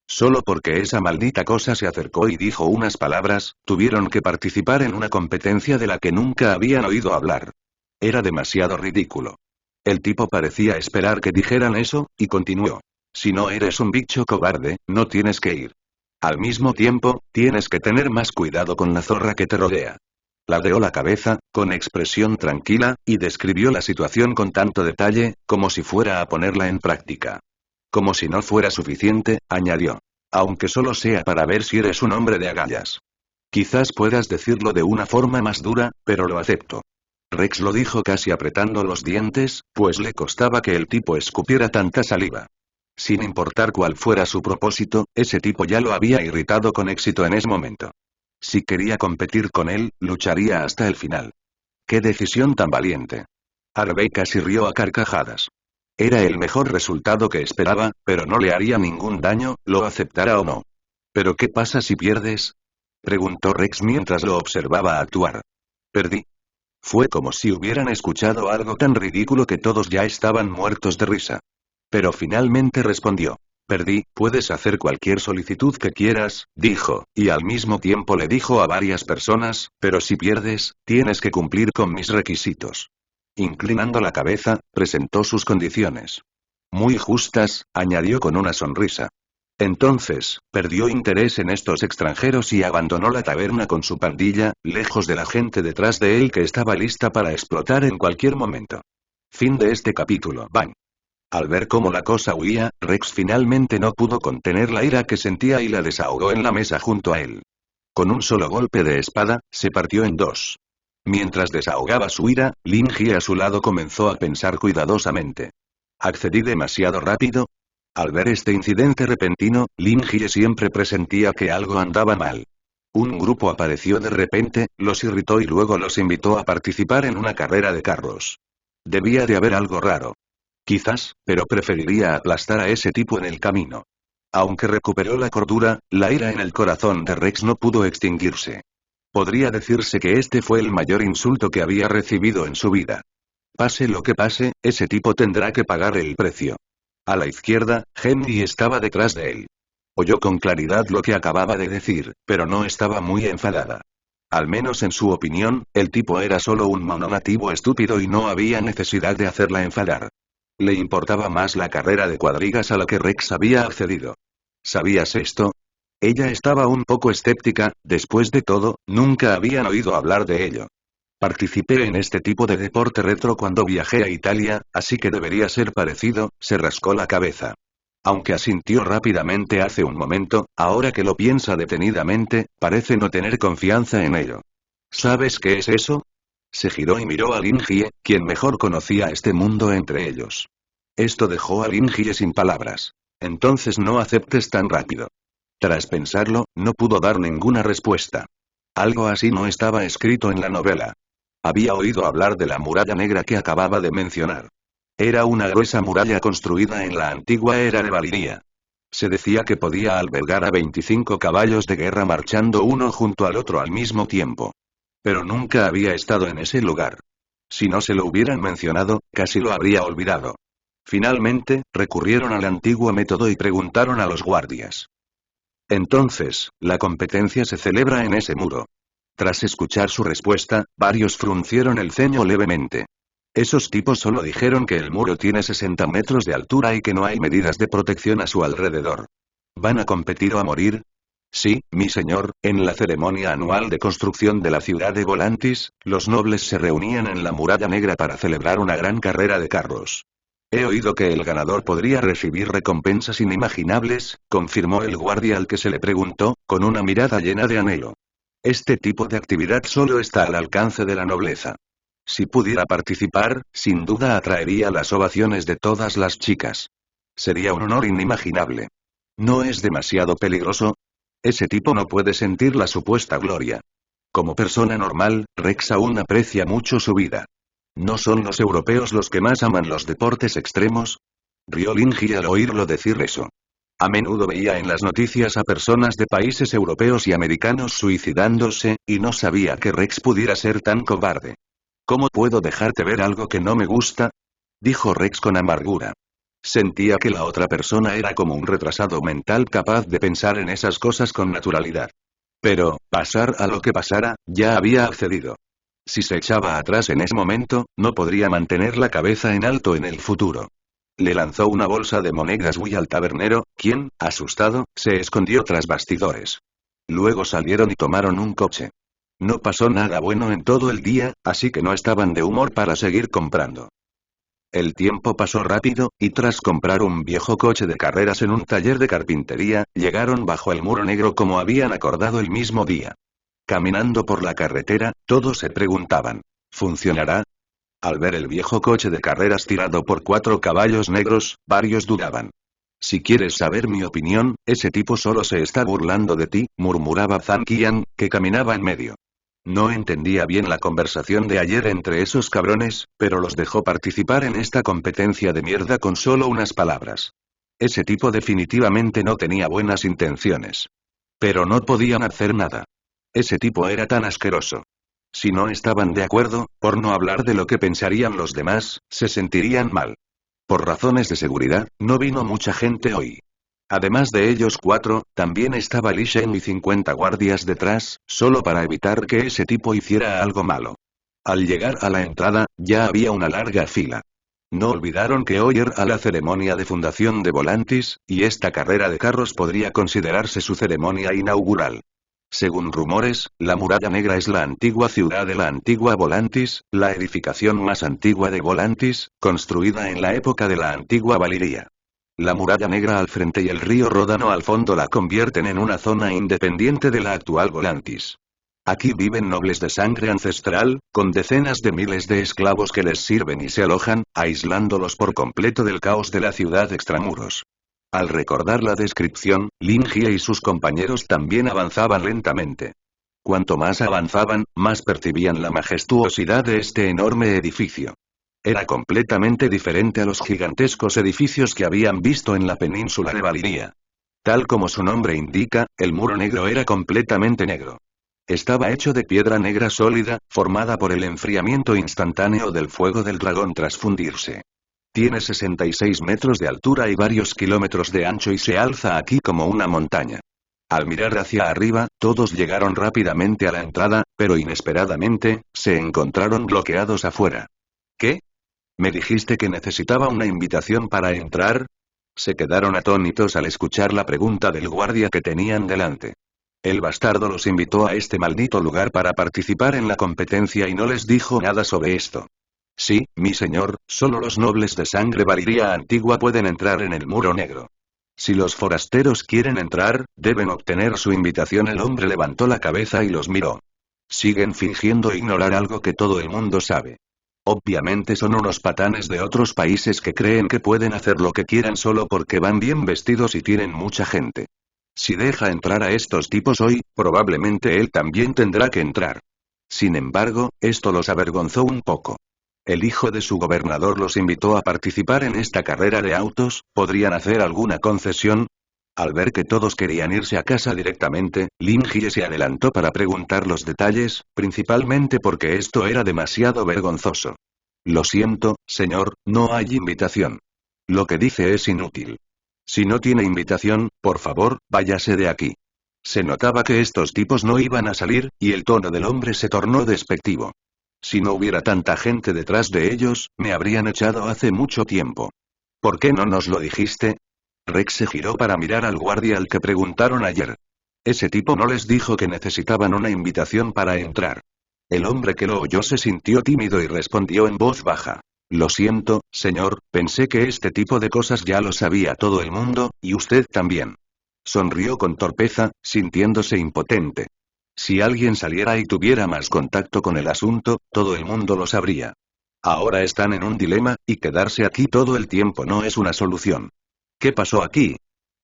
Solo porque esa maldita cosa se acercó y dijo unas palabras, tuvieron que participar en una competencia de la que nunca habían oído hablar. Era demasiado ridículo. El tipo parecía esperar que dijeran eso, y continuó. Si no eres un bicho cobarde, no tienes que ir. Al mismo tiempo, tienes que tener más cuidado con la zorra que te rodea. Ladeó la cabeza, con expresión tranquila, y describió la situación con tanto detalle, como si fuera a ponerla en práctica. Como si no fuera suficiente, añadió. Aunque solo sea para ver si eres un hombre de agallas. Quizás puedas decirlo de una forma más dura, pero lo acepto. Rex lo dijo casi apretando los dientes, pues le costaba que el tipo escupiera tanta saliva. Sin importar cuál fuera su propósito, ese tipo ya lo había irritado con éxito en ese momento. Si quería competir con él, lucharía hasta el final. ¡Qué decisión tan valiente! Harvey casi rió a carcajadas. Era el mejor resultado que esperaba, pero no le haría ningún daño, lo aceptara o no. ¿Pero qué pasa si pierdes? Preguntó Rex mientras lo observaba actuar. Perdí. Fue como si hubieran escuchado algo tan ridículo que todos ya estaban muertos de risa. Pero finalmente respondió. Perdí, puedes hacer cualquier solicitud que quieras, dijo, y al mismo tiempo le dijo a varias personas, pero si pierdes, tienes que cumplir con mis requisitos. Inclinando la cabeza, presentó sus condiciones. Muy justas, añadió con una sonrisa. Entonces, perdió interés en estos extranjeros y abandonó la taberna con su pandilla, lejos de la gente detrás de él que estaba lista para explotar en cualquier momento. Fin de este capítulo. Bang. Al ver cómo la cosa huía, Rex finalmente no pudo contener la ira que sentía y la desahogó en la mesa junto a él. Con un solo golpe de espada, se partió en dos. Mientras desahogaba su ira, Lin Jie a su lado comenzó a pensar cuidadosamente. ¿Accedí demasiado rápido? Al ver este incidente repentino, Lin Jie siempre presentía que algo andaba mal. Un grupo apareció de repente, los irritó y luego los invitó a participar en una carrera de carros. Debía de haber algo raro. Quizás, pero preferiría aplastar a ese tipo en el camino. Aunque recuperó la cordura, la ira en el corazón de Rex no pudo extinguirse. Podría decirse que este fue el mayor insulto que había recibido en su vida. Pase lo que pase, ese tipo tendrá que pagar el precio. A la izquierda, Henry estaba detrás de él. Oyó con claridad lo que acababa de decir, pero no estaba muy enfadada. Al menos en su opinión, el tipo era solo un mono nativo estúpido y no había necesidad de hacerla enfadar. Le importaba más la carrera de cuadrigas a la que Rex había accedido. ¿Sabías esto? Ella estaba un poco escéptica, después de todo, nunca habían oído hablar de ello. Participé en este tipo de deporte retro cuando viajé a Italia, así que debería ser parecido, se rascó la cabeza. Aunque asintió rápidamente hace un momento, ahora que lo piensa detenidamente, parece no tener confianza en ello. ¿Sabes qué es eso? Se giró y miró a Lin Jie, quien mejor conocía este mundo entre ellos. Esto dejó a Lin Jie sin palabras. Entonces no aceptes tan rápido. Tras pensarlo, no pudo dar ninguna respuesta. Algo así no estaba escrito en la novela. Había oído hablar de la muralla negra que acababa de mencionar. Era una gruesa muralla construida en la antigua era de Valiria. Se decía que podía albergar a 25 caballos de guerra marchando uno junto al otro al mismo tiempo. Pero nunca había estado en ese lugar. Si no se lo hubieran mencionado, casi lo habría olvidado. Finalmente, recurrieron al antiguo método y preguntaron a los guardias. Entonces, la competencia se celebra en ese muro. Tras escuchar su respuesta, varios fruncieron el ceño levemente. Esos tipos solo dijeron que el muro tiene 60 metros de altura y que no hay medidas de protección a su alrededor. ¿Van a competir o a morir? Sí, mi señor, en la ceremonia anual de construcción de la ciudad de Volantis, los nobles se reunían en la muralla negra para celebrar una gran carrera de carros. He oído que el ganador podría recibir recompensas inimaginables, confirmó el guardia al que se le preguntó, con una mirada llena de anhelo. Este tipo de actividad solo está al alcance de la nobleza. Si pudiera participar, sin duda atraería las ovaciones de todas las chicas. Sería un honor inimaginable. ¿No es demasiado peligroso? Ese tipo no puede sentir la supuesta gloria. Como persona normal, Rex aún aprecia mucho su vida. ¿No son los europeos los que más aman los deportes extremos? Rió Linji al oírlo decir eso. A menudo veía en las noticias a personas de países europeos y americanos suicidándose, y no sabía que Rex pudiera ser tan cobarde. ¿Cómo puedo dejarte ver algo que no me gusta? Dijo Rex con amargura. Sentía que la otra persona era como un retrasado mental capaz de pensar en esas cosas con naturalidad. Pero, pasar a lo que pasara, ya había accedido. Si se echaba atrás en ese momento, no podría mantener la cabeza en alto en el futuro. Le lanzó una bolsa de monedas Wii al tabernero, quien, asustado, se escondió tras bastidores. Luego salieron y tomaron un coche. No pasó nada bueno en todo el día, así que no estaban de humor para seguir comprando. El tiempo pasó rápido, y tras comprar un viejo coche de carreras en un taller de carpintería, llegaron bajo el muro negro como habían acordado el mismo día. Caminando por la carretera, todos se preguntaban, ¿funcionará? Al ver el viejo coche de carreras tirado por 4 caballos negros, varios dudaban. Si quieres saber mi opinión, ese tipo solo se está burlando de ti, murmuraba Zhang Qian, que caminaba en medio. No entendía bien la conversación de ayer entre esos cabrones, pero los dejó participar en esta competencia de mierda con solo unas palabras. Ese tipo definitivamente no tenía buenas intenciones. Pero no podían hacer nada. Ese tipo era tan asqueroso. Si no estaban de acuerdo, por no hablar de lo que pensarían los demás, se sentirían mal. Por razones de seguridad, no vino mucha gente hoy. Además de ellos 4, también estaba Li Shen y 50 guardias detrás, solo para evitar que ese tipo hiciera algo malo. Al llegar a la entrada, ya había una larga fila. No olvidaron que hoy era la ceremonia de fundación de Volantis, y esta carrera de carros podría considerarse su ceremonia inaugural. Según rumores, la Muralla Negra es la antigua ciudad de la antigua Volantis, la edificación más antigua de Volantis, construida en la época de la antigua Valiria. La Muralla Negra al frente y el río Ródano al fondo la convierten en una zona independiente de la actual Volantis. Aquí viven nobles de sangre ancestral, con decenas de miles de esclavos que les sirven y se alojan, aislándolos por completo del caos de la ciudad extramuros. Al recordar la descripción, Lin Jie y sus compañeros también avanzaban lentamente. Cuanto más avanzaban, más percibían la majestuosidad de este enorme edificio. Era completamente diferente a los gigantescos edificios que habían visto en la península de Valiria. Tal como su nombre indica, el muro negro era completamente negro. Estaba hecho de piedra negra sólida, formada por el enfriamiento instantáneo del fuego del dragón tras fundirse. Tiene 66 metros de altura y varios kilómetros de ancho y se alza aquí como una montaña. Al mirar hacia arriba, todos llegaron rápidamente a la entrada, pero inesperadamente, se encontraron bloqueados afuera. ¿Qué? ¿Me dijiste que necesitaba una invitación para entrar? Se quedaron atónitos al escuchar la pregunta del guardia que tenían delante. El bastardo los invitó a este maldito lugar para participar en la competencia y no les dijo nada sobre esto. Sí, mi señor, solo los nobles de sangre Valiria antigua pueden entrar en el muro negro. Si los forasteros quieren entrar, deben obtener su invitación. El hombre levantó la cabeza y los miró. Siguen fingiendo ignorar algo que todo el mundo sabe. Obviamente son unos patanes de otros países que creen que pueden hacer lo que quieran solo porque van bien vestidos y tienen mucha gente. Si deja entrar a estos tipos hoy, probablemente él también tendrá que entrar. Sin embargo, esto los avergonzó un poco. El hijo de su gobernador los invitó a participar en esta carrera de autos, ¿podrían hacer alguna concesión? Al ver que todos querían irse a casa directamente, Lin Jie se adelantó para preguntar los detalles, principalmente porque esto era demasiado vergonzoso. Lo siento, señor, no hay invitación. Lo que dice es inútil. Si no tiene invitación, por favor, váyase de aquí. Se notaba que estos tipos no iban a salir, y el tono del hombre se tornó despectivo. Si no hubiera tanta gente detrás de ellos, me habrían echado hace mucho tiempo. ¿Por qué no nos lo dijiste? Rex se giró para mirar al guardia al que preguntaron ayer. Ese tipo no les dijo que necesitaban una invitación para entrar. El hombre que lo oyó se sintió tímido y respondió en voz baja. Lo siento, señor, pensé que este tipo de cosas ya lo sabía todo el mundo, y usted también. Sonrió con torpeza, sintiéndose impotente. Si alguien saliera y tuviera más contacto con el asunto, todo el mundo lo sabría. Ahora están en un dilema, y quedarse aquí todo el tiempo no es una solución. ¿Qué pasó aquí?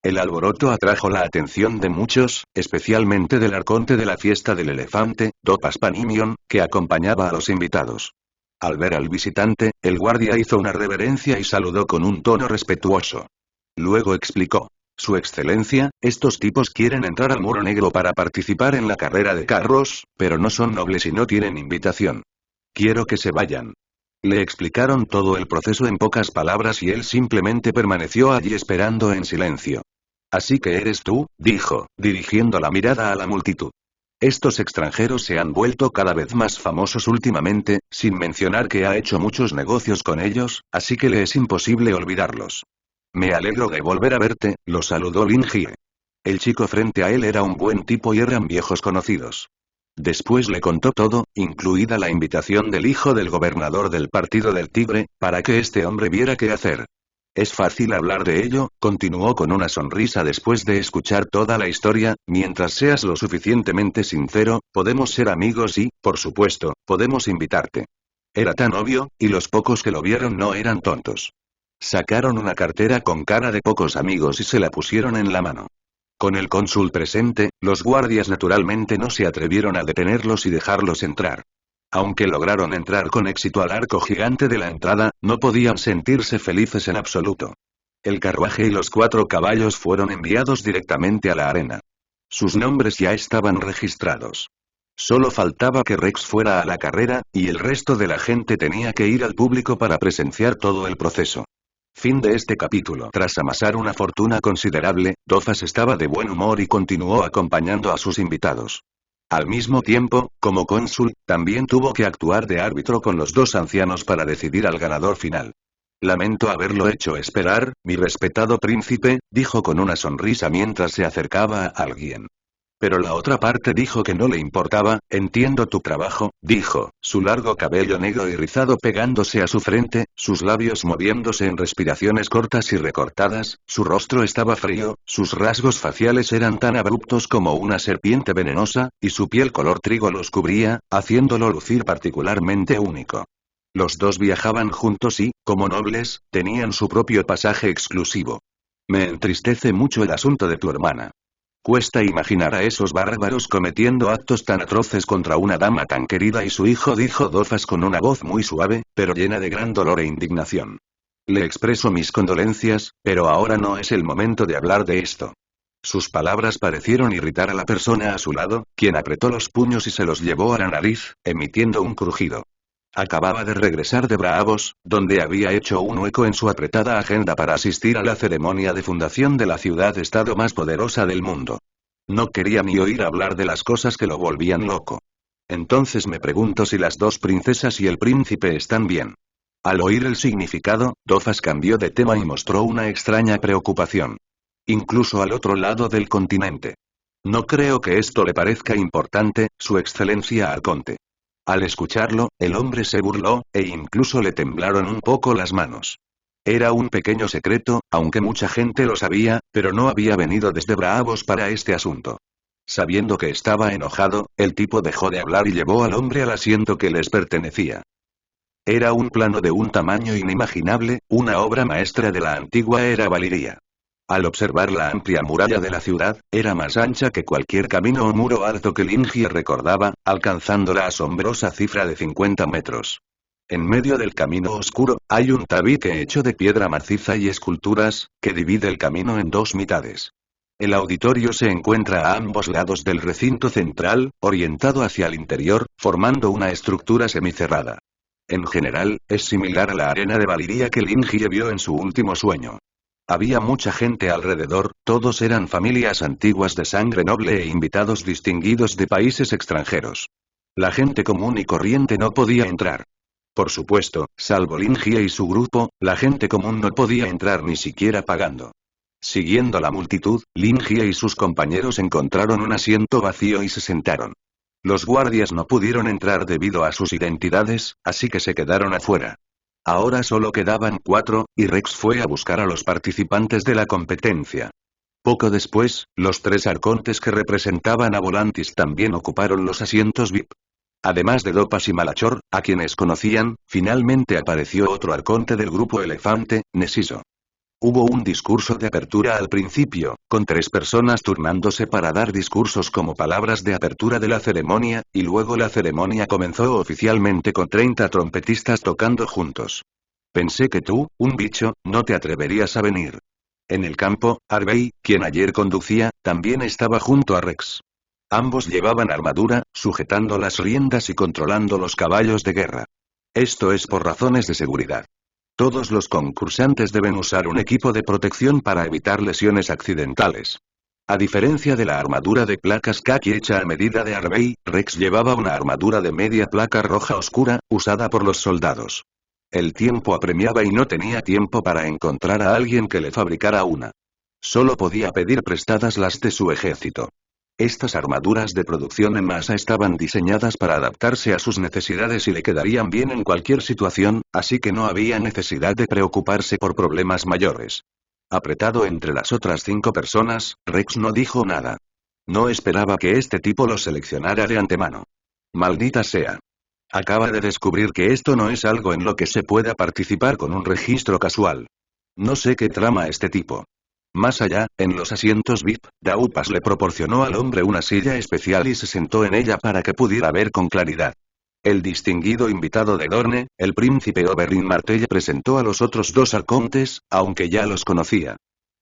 El alboroto atrajo la atención de muchos, especialmente del arconte de la fiesta del elefante, Dopas Panimion, que acompañaba a los invitados. Al ver al visitante, el guardia hizo una reverencia y saludó con un tono respetuoso. Luego explicó. Su excelencia, estos tipos quieren entrar al Muro Negro para participar en la carrera de carros, pero no son nobles y no tienen invitación. Quiero que se vayan. Le explicaron todo el proceso en pocas palabras y él simplemente permaneció allí esperando en silencio. Así que eres tú, dijo, dirigiendo la mirada a la multitud. Estos extranjeros se han vuelto cada vez más famosos últimamente, sin mencionar que ha hecho muchos negocios con ellos, así que le es imposible olvidarlos. Me alegro de volver a verte, lo saludó Lin Jie. El chico frente a él era un buen tipo y eran viejos conocidos. Después le contó todo, incluida la invitación del hijo del gobernador del Partido del Tigre, para que este hombre viera qué hacer. Es fácil hablar de ello, continuó con una sonrisa después de escuchar toda la historia, mientras seas lo suficientemente sincero, podemos ser amigos y, por supuesto, podemos invitarte. Era tan obvio, y los pocos que lo vieron no eran tontos. Sacaron una cartera con cara de pocos amigos y se la pusieron en la mano. Con el cónsul presente, los guardias naturalmente no se atrevieron a detenerlos y dejarlos entrar. Aunque lograron entrar con éxito al arco gigante de la entrada, no podían sentirse felices en absoluto. El carruaje y los 4 caballos fueron enviados directamente a la arena. Sus nombres ya estaban registrados. Solo faltaba que Rex fuera a la carrera, y el resto de la gente tenía que ir al público para presenciar todo el proceso. Fin de este capítulo. Tras amasar una fortuna considerable, Dofas estaba de buen humor y continuó acompañando a sus invitados. Al mismo tiempo, como cónsul, también tuvo que actuar de árbitro con los 2 ancianos para decidir al ganador final. Lamento haberlo hecho esperar, mi respetado príncipe, dijo con una sonrisa mientras se acercaba a alguien. Pero la otra parte dijo que no le importaba, entiendo tu trabajo, dijo, su largo cabello negro y rizado pegándose a su frente, sus labios moviéndose en respiraciones cortas y recortadas, su rostro estaba frío, sus rasgos faciales eran tan abruptos como una serpiente venenosa, y su piel color trigo los cubría, haciéndolo lucir particularmente único. Los 2 viajaban juntos y, como nobles, tenían su propio pasaje exclusivo. Me entristece mucho el asunto de tu hermana. Cuesta imaginar a esos bárbaros cometiendo actos tan atroces contra una dama tan querida y su hijo, dijo Dofas con una voz muy suave, pero llena de gran dolor e indignación. Le expreso mis condolencias, pero ahora no es el momento de hablar de esto. Sus palabras parecieron irritar a la persona a su lado, quien apretó los puños y se los llevó a la nariz, emitiendo un crujido. Acababa de regresar de Braavos, donde había hecho un hueco en su apretada agenda para asistir a la ceremonia de fundación de la ciudad-estado más poderosa del mundo. No quería ni oír hablar de las cosas que lo volvían loco. Entonces me pregunto si las 2 princesas y el príncipe están bien. Al oír el significado, Dofas cambió de tema y mostró una extraña preocupación. Incluso al otro lado del continente. No creo que esto le parezca importante, su excelencia arconte. Al escucharlo, el hombre se burló, e incluso le temblaron un poco las manos. Era un pequeño secreto, aunque mucha gente lo sabía, pero no había venido desde Braavos para este asunto. Sabiendo que estaba enojado, el tipo dejó de hablar y llevó al hombre al asiento que les pertenecía. Era un plano de un tamaño inimaginable, una obra maestra de la antigua era Valiria. Al observar la amplia muralla de la ciudad, era más ancha que cualquier camino o muro alto que Lin Jie recordaba, alcanzando la asombrosa cifra de 50 metros. En medio del camino oscuro, hay un tabique hecho de piedra maciza y esculturas, que divide el camino en 2 mitades. El auditorio se encuentra a ambos lados del recinto central, orientado hacia el interior, formando una estructura semicerrada. En general, es similar a la arena de Valiria que Lin Jie vio en su último sueño. Había mucha gente alrededor, todos eran familias antiguas de sangre noble e invitados distinguidos de países extranjeros. La gente común y corriente no podía entrar. Por supuesto, salvo Lin Jie y su grupo, la gente común no podía entrar ni siquiera pagando. Siguiendo la multitud, Lin Jie y sus compañeros encontraron un asiento vacío y se sentaron. Los guardias no pudieron entrar debido a sus identidades, así que se quedaron afuera. Ahora solo quedaban 4, y Rex fue a buscar a los participantes de la competencia. Poco después, los 3 arcontes que representaban a Volantis también ocuparon los asientos VIP. Además de Dopas y Malachor, a quienes conocían, finalmente apareció otro arconte del grupo elefante, Nesiso. Hubo un discurso de apertura al principio, con 3 personas turnándose para dar discursos como palabras de apertura de la ceremonia, y luego la ceremonia comenzó oficialmente con 30 trompetistas tocando juntos. Pensé que tú, un bicho, no te atreverías a venir. En el campo, Harvey, quien ayer conducía, también estaba junto a Rex. Ambos llevaban armadura, sujetando las riendas y controlando los caballos de guerra. Esto es por razones de seguridad. Todos los concursantes deben usar un equipo de protección para evitar lesiones accidentales. A diferencia de la armadura de placas khaki hecha a medida de Harvey, Rex llevaba una armadura de media placa roja oscura, usada por los soldados. El tiempo apremiaba y no tenía tiempo para encontrar a alguien que le fabricara una. Solo podía pedir prestadas las de su ejército. Estas armaduras de producción en masa estaban diseñadas para adaptarse a sus necesidades y le quedarían bien en cualquier situación, así que no había necesidad de preocuparse por problemas mayores. Apretado entre las otras 5 personas, Rex no dijo nada. No esperaba que este tipo lo seleccionara de antemano. Maldita sea. Acaba de descubrir que esto no es algo en lo que se pueda participar con un registro casual. No sé qué trama este tipo. Más allá, en los asientos VIP, Daupas le proporcionó al hombre una silla especial y se sentó en ella para que pudiera ver con claridad. El distinguido invitado de Dorne, el príncipe Oberyn Martell, presentó a los otros 2 arcontes, aunque ya los conocía.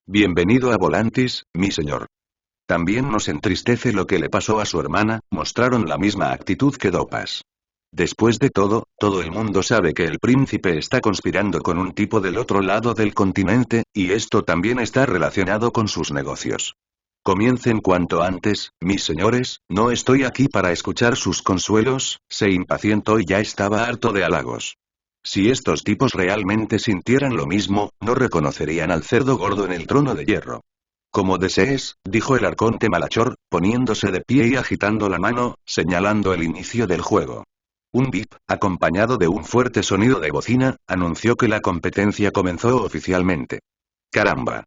Bienvenido a Volantis, mi señor. También nos entristece lo que le pasó a su hermana, mostraron la misma actitud que Daupas. Después de todo el mundo sabe que el príncipe está conspirando con un tipo del otro lado del continente, y esto también está relacionado con sus negocios. Comiencen cuanto antes, mis señores, no estoy aquí para escuchar sus consuelos, se impacientó y ya estaba harto de halagos. Si estos tipos realmente sintieran lo mismo, no reconocerían al cerdo gordo en el trono de hierro. Como desees, dijo el arconte malhechor, poniéndose de pie y agitando la mano, señalando el inicio del juego. Un bip, acompañado de un fuerte sonido de bocina, anunció que la competencia comenzó oficialmente. ¡Caramba!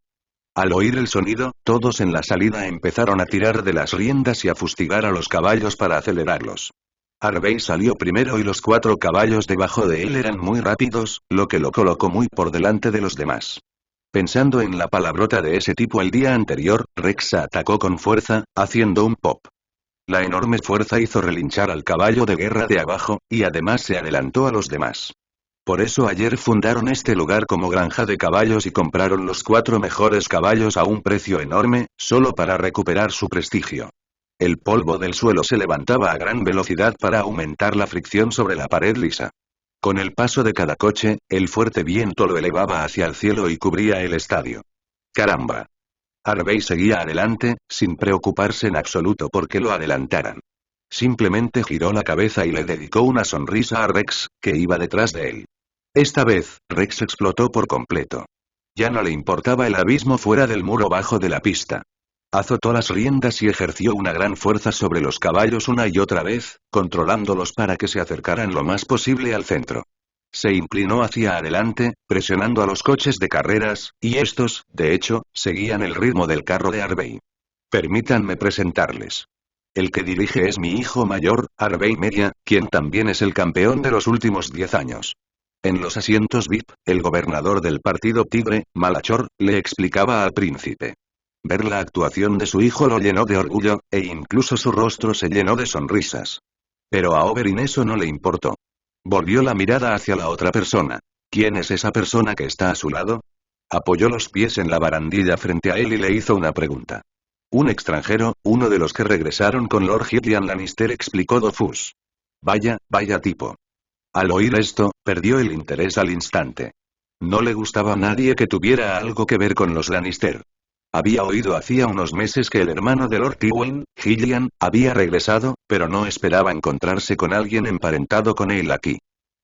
Al oír el sonido, todos en la salida empezaron a tirar de las riendas y a fustigar a los caballos para acelerarlos. Harvey salió primero y los 4 caballos debajo de él eran muy rápidos, lo que lo colocó muy por delante de los demás. Pensando en la palabrota de ese tipo el día anterior, Rex atacó con fuerza, haciendo un pop. La enorme fuerza hizo relinchar al caballo de guerra de abajo, y además se adelantó a los demás. Por eso ayer fundaron este lugar como granja de caballos y compraron los 4 mejores caballos a un precio enorme, solo para recuperar su prestigio. El polvo del suelo se levantaba a gran velocidad para aumentar la fricción sobre la pared lisa. Con el paso de cada coche, el fuerte viento lo elevaba hacia el cielo y cubría el estadio. ¡Caramba! Harvey seguía adelante, sin preocuparse en absoluto porque lo adelantaran. Simplemente giró la cabeza y le dedicó una sonrisa a Rex, que iba detrás de él. Esta vez, Rex explotó por completo. Ya no le importaba el abismo fuera del muro bajo de la pista. Azotó las riendas y ejerció una gran fuerza sobre los caballos una y otra vez, controlándolos para que se acercaran lo más posible al centro. Se inclinó hacia adelante, presionando a los coches de carreras, y estos, de hecho, seguían el ritmo del carro de Harvey. Permítanme presentarles. El que dirige es mi hijo mayor, Harvey Media, quien también es el campeón de los últimos 10 años. En los asientos VIP, el gobernador del partido Tigre, Malachor, le explicaba al príncipe. Ver la actuación de su hijo lo llenó de orgullo, e incluso su rostro se llenó de sonrisas. Pero a Oberyn eso no le importó. Volvió la mirada hacia la otra persona. ¿Quién es esa persona que está a su lado? Apoyó los pies en la barandilla frente a él y le hizo una pregunta. Un extranjero, uno de los que regresaron con Lord Gillian Lannister, explicó Dofus. Vaya tipo. Al oír esto, perdió el interés al instante. No le gustaba a nadie que tuviera algo que ver con los Lannister. Había oído hacía unos meses que el hermano de Lord Tywin, Gillian, había regresado, pero no esperaba encontrarse con alguien emparentado con él aquí.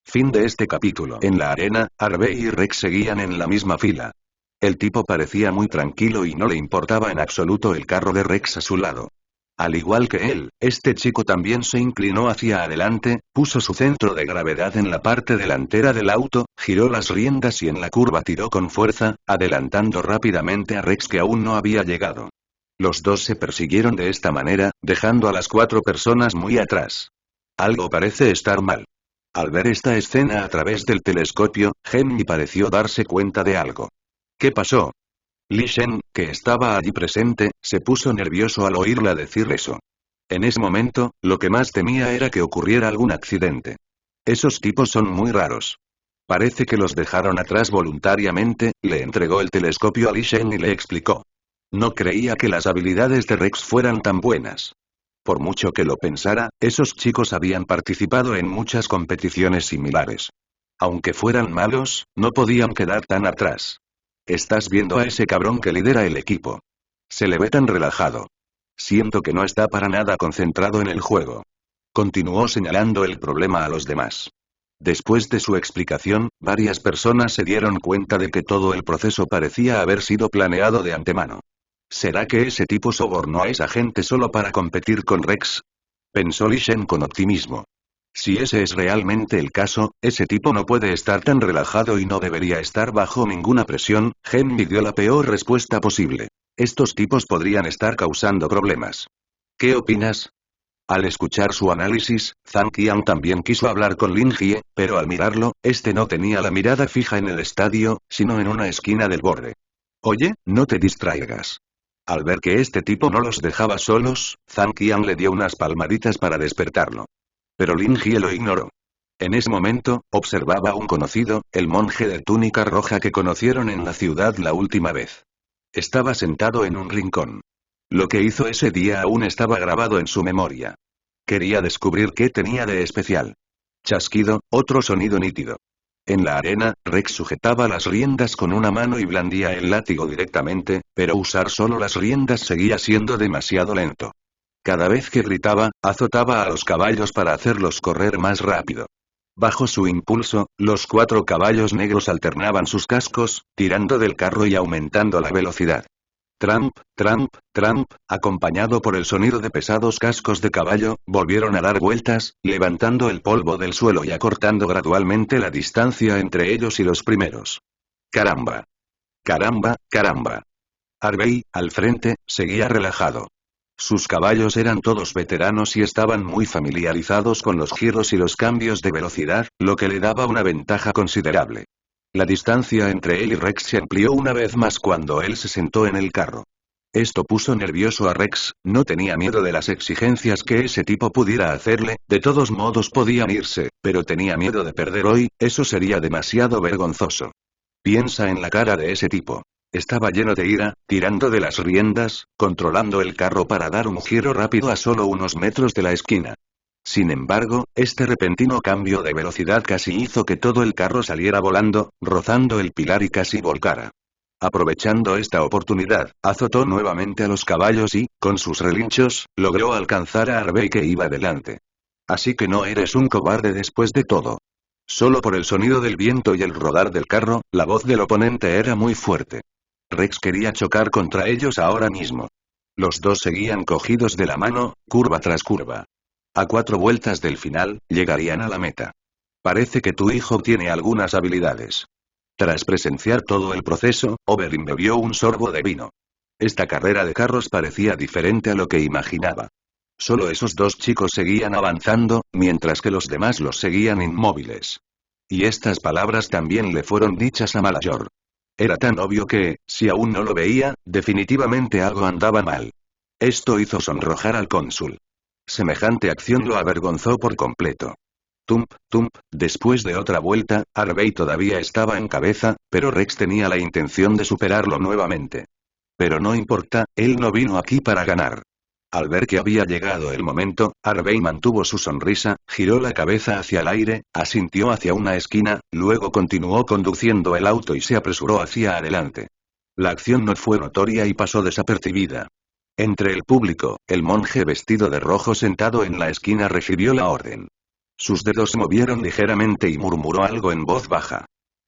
Fin de este capítulo. En la arena, Harvey y Rex seguían en la misma fila. El tipo parecía muy tranquilo y no le importaba en absoluto el carro de Rex a su lado. Al igual que él, este chico también se inclinó hacia adelante, puso su centro de gravedad en la parte delantera del auto, giró las riendas y en la curva tiró con fuerza, adelantando rápidamente a Rex que aún no había llegado. Los dos se persiguieron de esta manera, dejando a las 4 personas muy atrás. Algo parece estar mal. Al ver esta escena a través del telescopio, Henry pareció darse cuenta de algo. ¿Qué pasó? Li Shen, que estaba allí presente, se puso nervioso al oírla decir eso. En ese momento, lo que más temía era que ocurriera algún accidente. Esos tipos son muy raros. Parece que los dejaron atrás voluntariamente. Le entregó el telescopio a Li Shen y le explicó. No creía que las habilidades de Rex fueran tan buenas. Por mucho que lo pensara, esos chicos habían participado en muchas competiciones similares. Aunque fueran malos, no podían quedar tan atrás. Estás viendo a ese cabrón que lidera el equipo. Se le ve tan relajado. Siento que no está para nada concentrado en el juego. Continuó señalando el problema a los demás. Después de su explicación, varias personas se dieron cuenta de que todo el proceso parecía haber sido planeado de antemano. ¿Será que ese tipo sobornó a esa gente solo para competir con Rex? Pensó Li Shen con optimismo. Si ese es realmente el caso, ese tipo no puede estar tan relajado y no debería estar bajo ninguna presión. Genmi dio la peor respuesta posible. Estos tipos podrían estar causando problemas. ¿Qué opinas? Al escuchar su análisis, Zhang Qian también quiso hablar con Lin Jie, pero al mirarlo, este no tenía la mirada fija en el estadio, sino en una esquina del borde. Oye, no te distraigas. Al ver que este tipo no los dejaba solos, Zhang Qian le dio unas palmaditas para despertarlo. Pero Lin Jie lo ignoró. En ese momento, observaba a un conocido, el monje de túnica roja que conocieron en la ciudad la última vez. Estaba sentado en un rincón. Lo que hizo ese día aún estaba grabado en su memoria. Quería descubrir qué tenía de especial. Chasquido, otro sonido nítido. En la arena, Rex sujetaba las riendas con una mano y blandía el látigo directamente, pero usar solo las riendas seguía siendo demasiado lento. Cada vez que gritaba, azotaba a los caballos para hacerlos correr más rápido. Bajo su impulso, los 4 caballos negros alternaban sus cascos, tirando del carro y aumentando la velocidad. Tramp, tramp, tramp, acompañado por el sonido de pesados cascos de caballo, volvieron a dar vueltas, levantando el polvo del suelo y acortando gradualmente la distancia entre ellos y los primeros. Caramba. Caramba, caramba. Harvey, al frente, seguía relajado. Sus caballos eran todos veteranos y estaban muy familiarizados con los giros y los cambios de velocidad, lo que le daba una ventaja considerable. La distancia entre él y Rex se amplió una vez más cuando él se sentó en el carro. Esto puso nervioso a Rex, no tenía miedo de las exigencias que ese tipo pudiera hacerle, de todos modos podían irse, pero tenía miedo de perder hoy, eso sería demasiado vergonzoso. Piensa en la cara de ese tipo. Estaba lleno de ira, tirando de las riendas, controlando el carro para dar un giro rápido a solo unos metros de la esquina. Sin embargo, este repentino cambio de velocidad casi hizo que todo el carro saliera volando, rozando el pilar y casi volcara. Aprovechando esta oportunidad, azotó nuevamente a los caballos y, con sus relinchos, logró alcanzar a Harvey que iba delante. Así que no eres un cobarde después de todo. Solo por el sonido del viento y el rodar del carro, la voz del oponente era muy fuerte. Rex quería chocar contra ellos ahora mismo. Los dos seguían cogidos de la mano, curva tras curva. A 4 vueltas del final, llegarían a la meta. Parece que tu hijo tiene algunas habilidades. Tras presenciar todo el proceso, Oberyn bebió un sorbo de vino. Esta carrera de carros parecía diferente a lo que imaginaba. Solo esos 2 chicos seguían avanzando, mientras que los demás los seguían inmóviles. Y estas palabras también le fueron dichas a Malayor. Era tan obvio que, si aún no lo veía, definitivamente algo andaba mal. Esto hizo sonrojar al cónsul. Semejante acción lo avergonzó por completo. Tump, tump, después de otra vuelta, Harvey todavía estaba en cabeza, pero Rex tenía la intención de superarlo nuevamente. Pero no importa, él no vino aquí para ganar. Al ver que había llegado el momento, Harvey mantuvo su sonrisa, giró la cabeza hacia el aire, asintió hacia una esquina, luego continuó conduciendo el auto y se apresuró hacia adelante. La acción no fue notoria y pasó desapercibida. Entre el público, el monje vestido de rojo sentado en la esquina recibió la orden. Sus dedos se movieron ligeramente y murmuró algo en voz baja.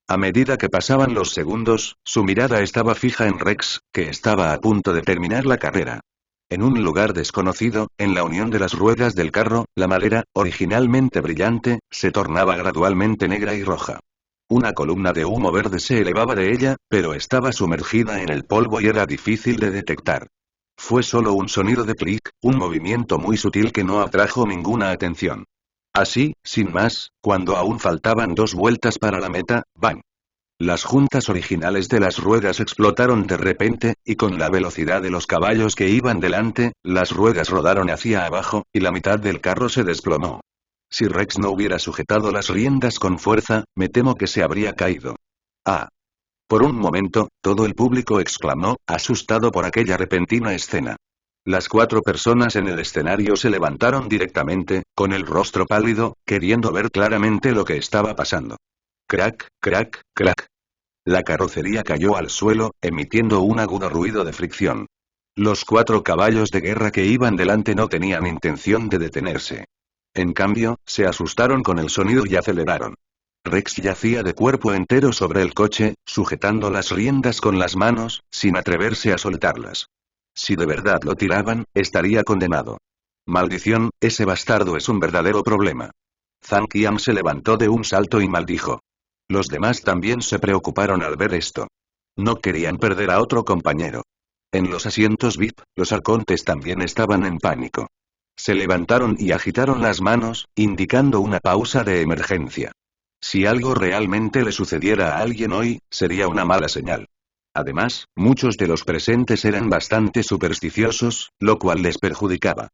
A medida que pasaban los segundos, su mirada estaba fija en Rex, que estaba a punto de terminar la carrera. En un lugar desconocido, en la unión de las ruedas del carro, la madera, originalmente brillante, se tornaba gradualmente negra y roja. Una columna de humo verde se elevaba de ella, pero estaba sumergida en el polvo y era difícil de detectar. Fue solo un sonido de clic, un movimiento muy sutil que no atrajo ninguna atención. Así, sin más, cuando aún faltaban 2 vueltas para la meta, ¡bang! Las juntas originales de las ruedas explotaron de repente, y con la velocidad de los caballos que iban delante, las ruedas rodaron hacia abajo, y la mitad del carro se desplomó. Si Rex no hubiera sujetado las riendas con fuerza, me temo que se habría caído. ¡Ah! Por un momento, todo el público exclamó, asustado por aquella repentina escena. Las 4 personas en el escenario se levantaron directamente, con el rostro pálido, queriendo ver claramente lo que estaba pasando. Crack, crack, crack. La carrocería cayó al suelo, emitiendo un agudo ruido de fricción. Los 4 caballos de guerra que iban delante no tenían intención de detenerse. En cambio, se asustaron con el sonido y aceleraron. Rex yacía de cuerpo entero sobre el coche, sujetando las riendas con las manos, sin atreverse a soltarlas. Si de verdad lo tiraban, estaría condenado. Maldición, ese bastardo es un verdadero problema. Zhang Qian se levantó de un salto y maldijo. Los demás también se preocuparon al ver esto. No querían perder a otro compañero. En los asientos VIP, los arcontes también estaban en pánico. Se levantaron y agitaron las manos, indicando una pausa de emergencia. Si algo realmente le sucediera a alguien hoy, sería una mala señal. Además, muchos de los presentes eran bastante supersticiosos, lo cual les perjudicaba.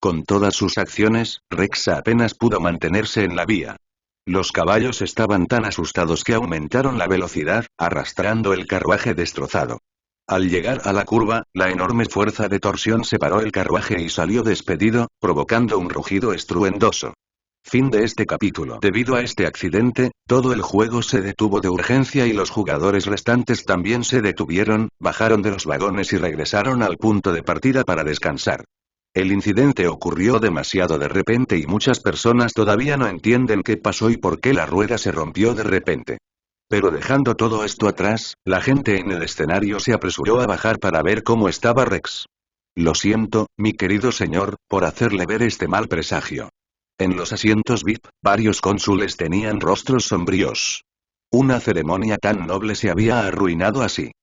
Con todas sus acciones, Rex apenas pudo mantenerse en la vía. Los caballos estaban tan asustados que aumentaron la velocidad, arrastrando el carruaje destrozado. Al llegar a la curva, la enorme fuerza de torsión separó el carruaje y salió despedido, provocando un rugido estruendoso. Fin de este capítulo. Debido a este accidente, todo el juego se detuvo de urgencia y los jugadores restantes también se detuvieron, bajaron de los vagones y regresaron al punto de partida para descansar. El incidente ocurrió demasiado de repente y muchas personas todavía no entienden qué pasó y por qué la rueda se rompió de repente. Pero dejando todo esto atrás, la gente en el escenario se apresuró a bajar para ver cómo estaba Rex. Lo siento, mi querido señor, por hacerle ver este mal presagio. En los asientos VIP, varios cónsules tenían rostros sombríos. Una ceremonia tan noble se había arruinado así.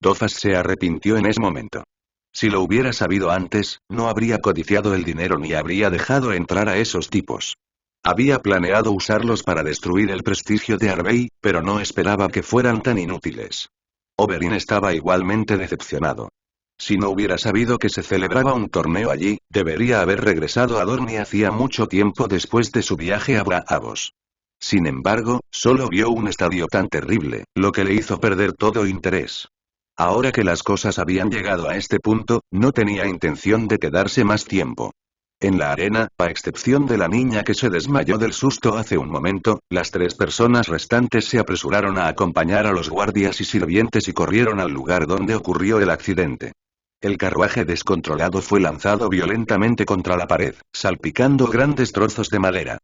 Dofas se arrepintió en ese momento. Si lo hubiera sabido antes, no habría codiciado el dinero ni habría dejado entrar a esos tipos. Había planeado usarlos para destruir el prestigio de Arbey, pero no esperaba que fueran tan inútiles. Oberyn estaba igualmente decepcionado. Si no hubiera sabido que se celebraba un torneo allí, debería haber regresado a Dorne hacía mucho tiempo después de su viaje a Braavos. Sin embargo, solo vio un estadio tan terrible, lo que le hizo perder todo interés. Ahora que las cosas habían llegado a este punto, no tenía intención de quedarse más tiempo. En la arena, a excepción de la niña que se desmayó del susto hace un momento, las 3 personas restantes se apresuraron a acompañar a los guardias y sirvientes y corrieron al lugar donde ocurrió el accidente. El carruaje descontrolado fue lanzado violentamente contra la pared, salpicando grandes trozos de madera.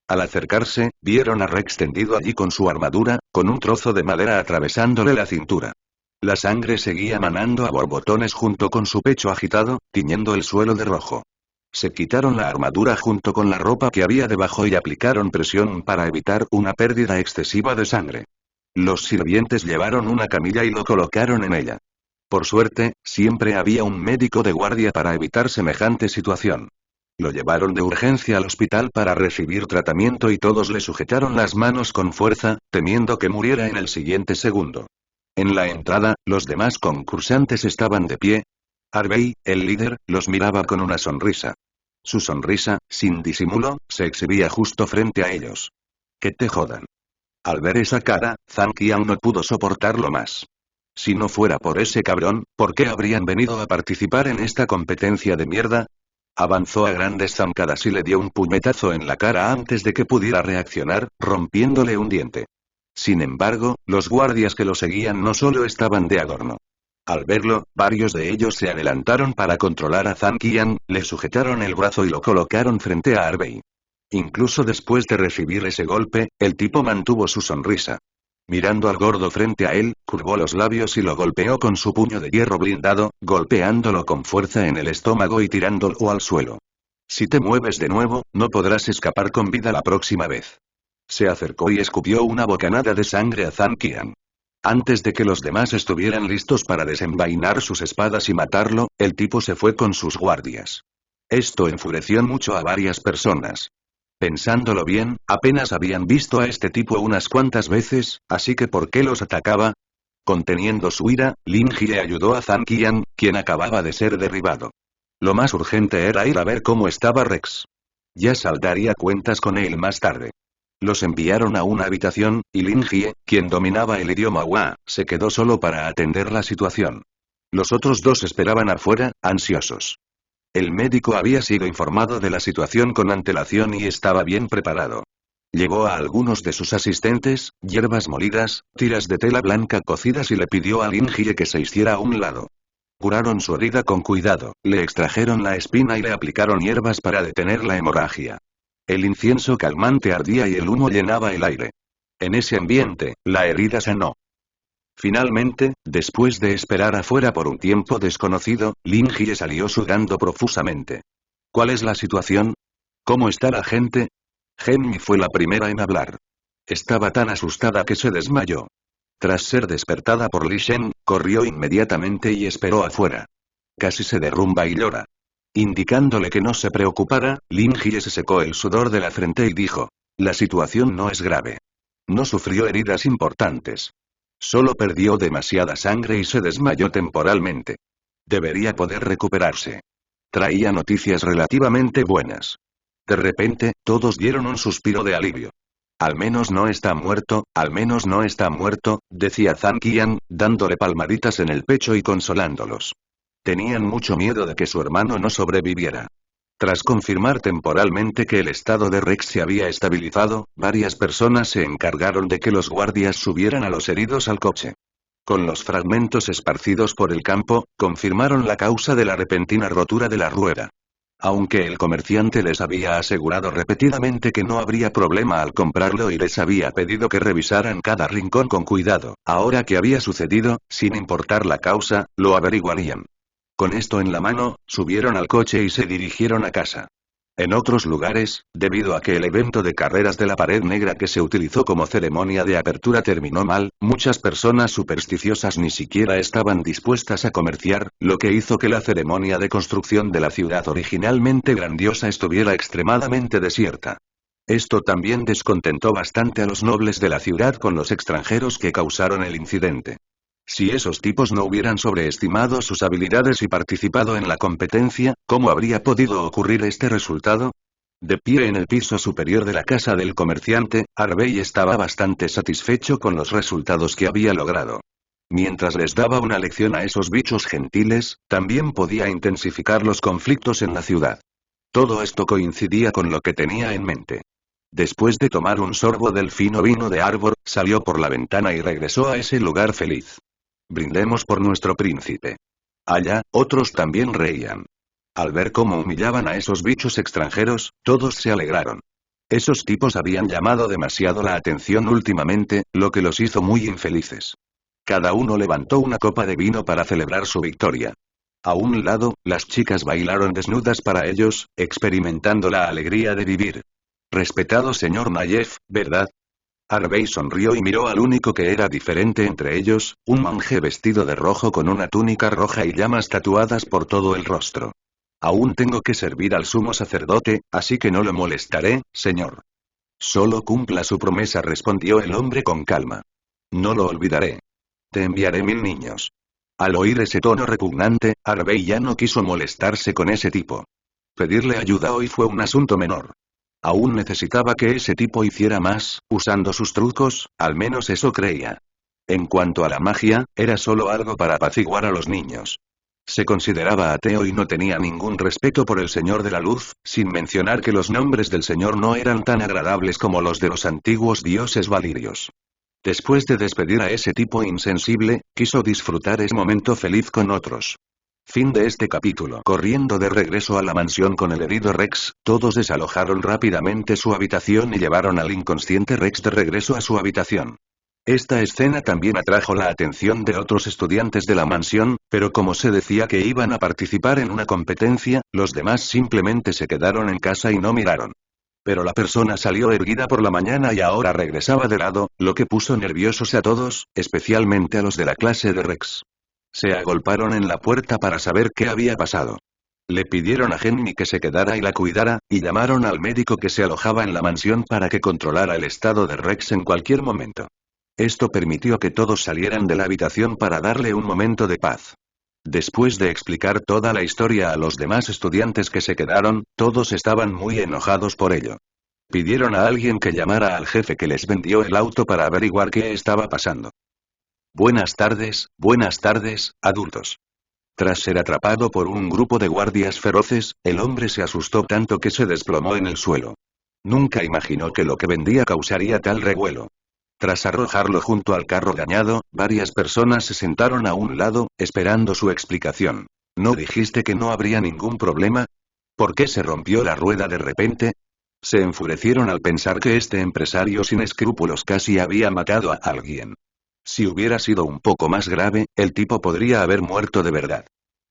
Al acercarse, vieron a Rex tendido allí con su armadura, con un trozo de madera atravesándole la cintura. La sangre seguía manando a borbotones junto con su pecho agitado, tiñendo el suelo de rojo. Se quitaron la armadura junto con la ropa que había debajo y aplicaron presión para evitar una pérdida excesiva de sangre. Los sirvientes llevaron una camilla y lo colocaron en ella. Por suerte, siempre había un médico de guardia para evitar semejante situación. Lo llevaron de urgencia al hospital para recibir tratamiento y todos le sujetaron las manos con fuerza, temiendo que muriera en el siguiente segundo. En la entrada, los demás concursantes estaban de pie. Arbey, el líder, los miraba con una sonrisa. Su sonrisa, sin disimulo, se exhibía justo frente a ellos. ¡Que te jodan! Al ver esa cara, Zhang Qian no pudo soportarlo más. Si no fuera por ese cabrón, ¿por qué habrían venido a participar en esta competencia de mierda? Avanzó a grandes zancadas y le dio un puñetazo en la cara antes de que pudiera reaccionar, rompiéndole un diente. Sin embargo, los guardias que lo seguían no solo estaban de adorno. Al verlo, varios de ellos se adelantaron para controlar a Zhang Qian, le sujetaron el brazo y lo colocaron frente a Arbey. Incluso después de recibir ese golpe, el tipo mantuvo su sonrisa. Mirando al gordo frente a él, curvó los labios y lo golpeó con su puño de hierro blindado, golpeándolo con fuerza en el estómago y tirándolo al suelo. Si te mueves de nuevo, no podrás escapar con vida la próxima vez. Se acercó y escupió una bocanada de sangre a Zhang Qian. Antes de que los demás estuvieran listos para desenvainar sus espadas y matarlo, el tipo se fue con sus guardias. Esto enfureció mucho a varias personas. Pensándolo bien, apenas habían visto a este tipo unas cuantas veces, así que ¿por qué los atacaba? Conteniendo su ira, Lin Jie ayudó a Zhang Qian, quien acababa de ser derribado. Lo más urgente era ir a ver cómo estaba Rex. Ya saldaría cuentas con él más tarde. Los enviaron a una habitación, y Lin Jie, quien dominaba el idioma Hua, se quedó solo para atender la situación. Los otros dos esperaban afuera, ansiosos. El médico había sido informado de la situación con antelación y estaba bien preparado. Llevó a algunos de sus asistentes, hierbas molidas, tiras de tela blanca cocidas y le pidió a Lin Jie que se hiciera a un lado. Curaron su herida con cuidado, le extrajeron la espina y le aplicaron hierbas para detener la hemorragia. El incienso calmante ardía y el humo llenaba el aire. En ese ambiente, la herida sanó. Finalmente, después de esperar afuera por un tiempo desconocido, Lin Jie salió sudando profusamente. ¿Cuál es la situación? ¿Cómo está la gente? Genmi fue la primera en hablar. Estaba tan asustada que se desmayó. Tras ser despertada por Li Shen, corrió inmediatamente y esperó afuera. Casi se derrumba y llora. Indicándole que no se preocupara, Lin Jie se secó el sudor de la frente y dijo: la situación no es grave. No sufrió heridas importantes. Solo perdió demasiada sangre y se desmayó temporalmente. Debería poder recuperarse. Traía noticias relativamente buenas. De repente, todos dieron un suspiro de alivio. Al menos no está muerto, al menos no está muerto, decía Zhang Qian, dándole palmaditas en el pecho y consolándolos. Tenían mucho miedo de que su hermano no sobreviviera. Tras confirmar temporalmente que el estado de Rex se había estabilizado, varias personas se encargaron de que los guardias subieran a los heridos al coche. Con los fragmentos esparcidos por el campo, confirmaron la causa de la repentina rotura de la rueda. Aunque el comerciante les había asegurado repetidamente que no habría problema al comprarlo y les había pedido que revisaran cada rincón con cuidado, ahora que había sucedido, sin importar la causa, lo averiguarían. Con esto en la mano, subieron al coche y se dirigieron a casa. En otros lugares, debido a que el evento de carreras de la pared negra que se utilizó como ceremonia de apertura terminó mal, muchas personas supersticiosas ni siquiera estaban dispuestas a comerciar, lo que hizo que la ceremonia de construcción de la ciudad originalmente grandiosa estuviera extremadamente desierta. Esto también descontentó bastante a los nobles de la ciudad con los extranjeros que causaron el incidente. Si esos tipos no hubieran sobreestimado sus habilidades y participado en la competencia, ¿cómo habría podido ocurrir este resultado? De pie en el piso superior de la casa del comerciante, Harvey estaba bastante satisfecho con los resultados que había logrado. Mientras les daba una lección a esos bichos gentiles, también podía intensificar los conflictos en la ciudad. Todo esto coincidía con lo que tenía en mente. Después de tomar un sorbo del fino vino de árbol, salió por la ventana y regresó a ese lugar feliz. Brindemos por nuestro príncipe. Allá, otros también reían. Al ver cómo humillaban a esos bichos extranjeros, todos se alegraron. Esos tipos habían llamado demasiado la atención últimamente, lo que los hizo muy infelices. Cada uno levantó una copa de vino para celebrar su victoria. A un lado, las chicas bailaron desnudas para ellos, experimentando la alegría de vivir. Respetado señor Nayef, ¿verdad? Harvey sonrió y miró al único que era diferente entre ellos, un monje vestido de rojo con una túnica roja y llamas tatuadas por todo el rostro. Aún tengo que servir al sumo sacerdote, así que no lo molestaré, señor. Solo cumpla su promesa, respondió el hombre con calma. No lo olvidaré. Te enviaré 1000 niños. Al oír ese tono repugnante, Harvey ya no quiso molestarse con ese tipo. Pedirle ayuda hoy fue un asunto menor. Aún necesitaba que ese tipo hiciera más, usando sus trucos, al menos eso creía. En cuanto a la magia, era solo algo para apaciguar a los niños. Se consideraba ateo y no tenía ningún respeto por el Señor de la Luz, sin mencionar que los nombres del Señor no eran tan agradables como los de los antiguos dioses valirios. Después de despedir a ese tipo insensible, quiso disfrutar ese momento feliz con otros. Fin de este capítulo. Corriendo de regreso a la mansión con el herido Rex, todos desalojaron rápidamente su habitación y llevaron al inconsciente Rex de regreso a su habitación. Esta escena también atrajo la atención de otros estudiantes de la mansión, pero como se decía que iban a participar en una competencia, los demás simplemente se quedaron en casa y no miraron. Pero la persona salió erguida por la mañana y ahora regresaba de lado, lo que puso nerviosos a todos, especialmente a los de la clase de Rex. Se agolparon en la puerta para saber qué había pasado. Le pidieron a Jenny que se quedara y la cuidara, y llamaron al médico que se alojaba en la mansión para que controlara el estado de Rex en cualquier momento. Esto permitió que todos salieran de la habitación para darle un momento de paz. Después de explicar toda la historia a los demás estudiantes que se quedaron, todos estaban muy enojados por ello. Pidieron a alguien que llamara al jefe que les vendió el auto para averiguar qué estaba pasando. Buenas tardes, adultos. Tras ser atrapado por un grupo de guardias feroces, el hombre se asustó tanto que se desplomó en el suelo. Nunca imaginó que lo que vendía causaría tal revuelo. Tras arrojarlo junto al carro dañado, varias personas se sentaron a un lado, esperando su explicación. ¿No dijiste que no habría ningún problema? ¿Por qué se rompió la rueda de repente? Se enfurecieron al pensar que este empresario sin escrúpulos casi había matado a alguien. Si hubiera sido un poco más grave, el tipo podría haber muerto de verdad.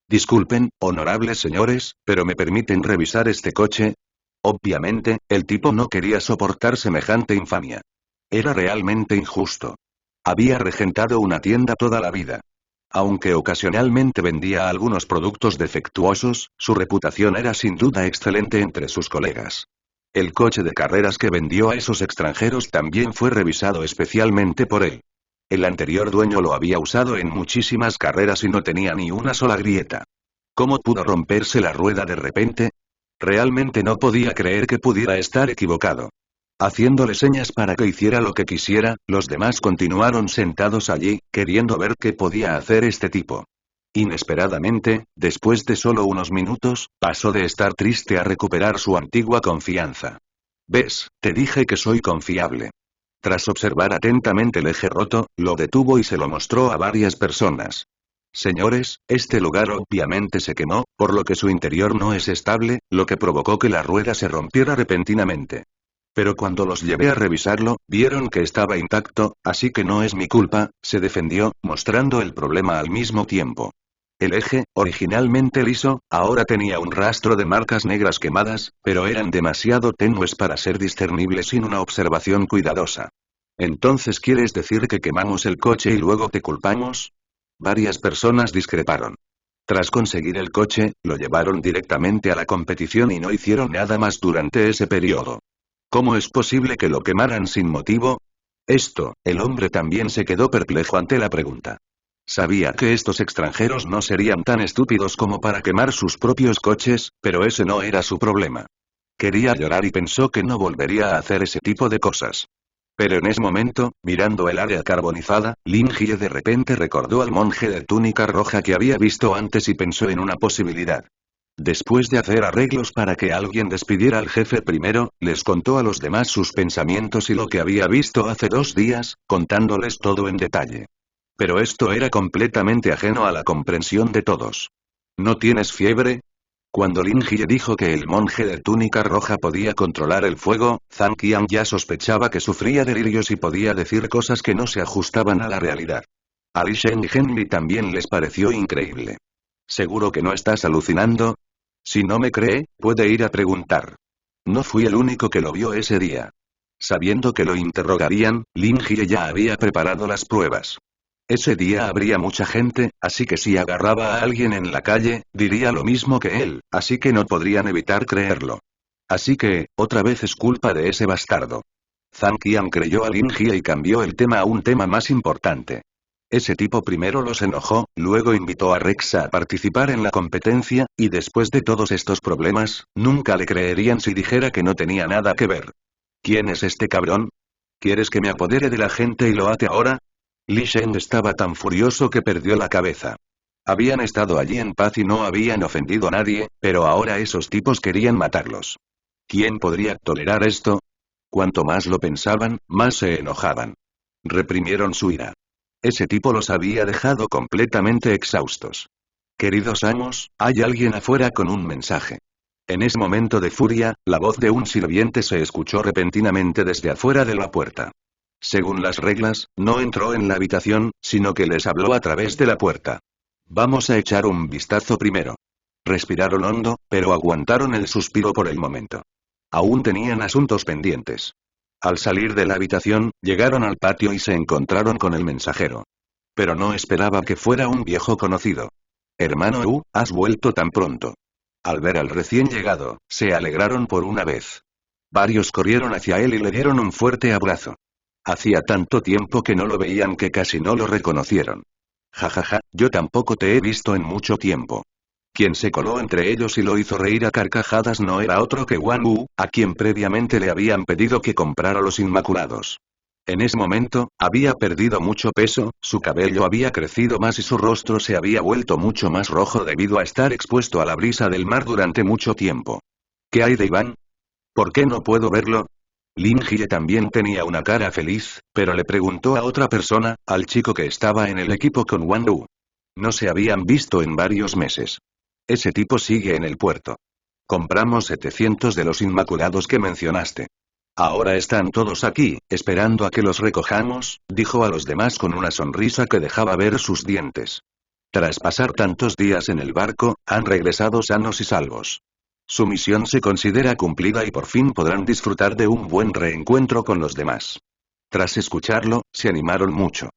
Disculpen, honorables señores, pero ¿me permiten revisar este coche? Obviamente, el tipo no quería soportar semejante infamia. Era realmente injusto. Había regentado una tienda toda la vida. Aunque ocasionalmente vendía algunos productos defectuosos, su reputación era sin duda excelente entre sus colegas. El coche de carreras que vendió a esos extranjeros también fue revisado especialmente por él. El anterior dueño lo había usado en muchísimas carreras y no tenía ni una sola grieta. ¿Cómo pudo romperse la rueda de repente? Realmente no podía creer que pudiera estar equivocado. Haciéndole señas para que hiciera lo que quisiera, los demás continuaron sentados allí, queriendo ver qué podía hacer este tipo. Inesperadamente, después de solo unos minutos, pasó de estar triste a recuperar su antigua confianza. ¿Ves? Te dije que soy confiable. Tras observar atentamente el eje roto, lo detuvo y se lo mostró a varias personas. Señores, este lugar obviamente se quemó, por lo que su interior no es estable, lo que provocó que la rueda se rompiera repentinamente. Pero cuando los llevé a revisarlo, vieron que estaba intacto, así que no es mi culpa, se defendió, mostrando el problema al mismo tiempo. El eje, originalmente liso, ahora tenía un rastro de marcas negras quemadas, pero eran demasiado tenues para ser discernibles sin una observación cuidadosa. ¿Entonces quieres decir que quemamos el coche y luego te culpamos? Varias personas discreparon. Tras conseguir el coche, lo llevaron directamente a la competición y no hicieron nada más durante ese periodo. ¿Cómo es posible que lo quemaran sin motivo? El hombre también se quedó perplejo ante la pregunta. Sabía que estos extranjeros no serían tan estúpidos como para quemar sus propios coches, pero ese no era su problema. Quería llorar y pensó que no volvería a hacer ese tipo de cosas. Pero en ese momento, mirando el área carbonizada, Lin Hye de repente recordó al monje de túnica roja que había visto antes y pensó en una posibilidad. Después de hacer arreglos para que alguien despidiera al jefe primero, les contó a los demás sus pensamientos y lo que había visto hace 2 días, contándoles todo en detalle. Pero esto era completamente ajeno a la comprensión de todos. ¿No tienes fiebre? Cuando Lin Hye dijo que el monje de túnica roja podía controlar el fuego, Zhang Qian ya sospechaba que sufría delirios y podía decir cosas que no se ajustaban a la realidad. A Li Shen y Henry también les pareció increíble. ¿Seguro que no estás alucinando? Si no me cree, puede ir a preguntar. No fui el único que lo vio ese día. Sabiendo que lo interrogarían, Lin Hye ya había preparado las pruebas. Ese día habría mucha gente, así que si agarraba a alguien en la calle, diría lo mismo que él, así que no podrían evitar creerlo. Así que, otra vez es culpa de ese bastardo. Zhang Qian creyó a Lin Hye y cambió el tema a un tema más importante. Ese tipo primero los enojó, luego invitó a Rex a participar en la competencia, y después de todos estos problemas, nunca le creerían si dijera que no tenía nada que ver. ¿Quién es este cabrón? ¿Quieres que me apodere de la gente y lo ate ahora? Li Shen estaba tan furioso que perdió la cabeza. Habían estado allí en paz y no habían ofendido a nadie, pero ahora esos tipos querían matarlos. ¿Quién podría tolerar esto? Cuanto más lo pensaban, más se enojaban. Reprimieron su ira. Ese tipo los había dejado completamente exhaustos. Queridos amos, hay alguien afuera con un mensaje. En ese momento de furia, la voz de un sirviente se escuchó repentinamente desde afuera de la puerta. Según las reglas, no entró en la habitación, sino que les habló a través de la puerta. Vamos a echar un vistazo primero. Respiraron hondo, pero aguantaron el suspiro por el momento. Aún tenían asuntos pendientes. Al salir de la habitación, llegaron al patio y se encontraron con el mensajero. Pero no esperaba que fuera un viejo conocido. Hermano Wu, ¿has vuelto tan pronto? Al ver al recién llegado, se alegraron por una vez. Varios corrieron hacia él y le dieron un fuerte abrazo. Hacía tanto tiempo que no lo veían que casi no lo reconocieron. Jajaja, yo tampoco te he visto en mucho tiempo. Quien se coló entre ellos y lo hizo reír a carcajadas no era otro que Wang Wu, a quien previamente le habían pedido que comprara los Inmaculados. En ese momento, había perdido mucho peso, su cabello había crecido más y su rostro se había vuelto mucho más rojo debido a estar expuesto a la brisa del mar durante mucho tiempo. ¿Qué hay de Iván? ¿Por qué no puedo verlo? Lin Jie también tenía una cara feliz, pero le preguntó a otra persona, al chico que estaba en el equipo con Wang Wu. No se habían visto en varios meses. Ese tipo sigue en el puerto. Compramos 700 de los Inmaculados que mencionaste. Ahora están todos aquí, esperando a que los recojamos, dijo a los demás con una sonrisa que dejaba ver sus dientes. Tras pasar tantos días en el barco, han regresado sanos y salvos. Su misión se considera cumplida y por fin podrán disfrutar de un buen reencuentro con los demás. Tras escucharlo, se animaron mucho.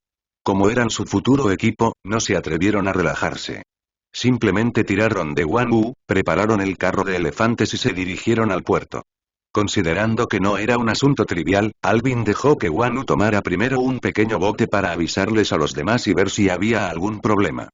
Como eran su futuro equipo, no se atrevieron a relajarse. Simplemente tiraron de Wang Wu, prepararon el carro de elefantes y se dirigieron al puerto. Considerando que no era un asunto trivial, Alvin dejó que Wang Wu tomara primero un pequeño bote para avisarles a los demás y ver si había algún problema.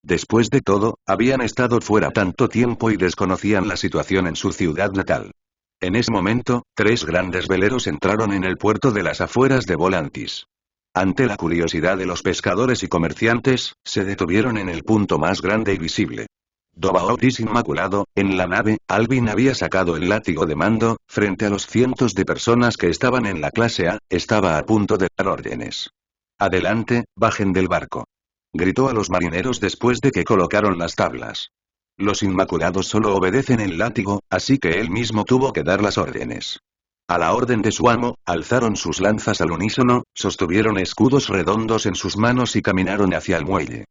Después de todo, habían estado fuera tanto tiempo y desconocían la situación en su ciudad natal. En ese momento, 3 grandes veleros entraron en el puerto de las afueras de Volantis. Ante la curiosidad de los pescadores y comerciantes, se detuvieron en el punto más grande y visible. Dobaotis Inmaculado, en la nave, Alvin había sacado el látigo de mando, frente a los cientos de personas que estaban en la clase A, estaba a punto de dar órdenes. Adelante, bajen del barco. Gritó a los marineros después de que colocaron las tablas. Los Inmaculados solo obedecen el látigo, así que él mismo tuvo que dar las órdenes. A la orden de su amo, alzaron sus lanzas al unísono, sostuvieron escudos redondos en sus manos y caminaron hacia el muelle.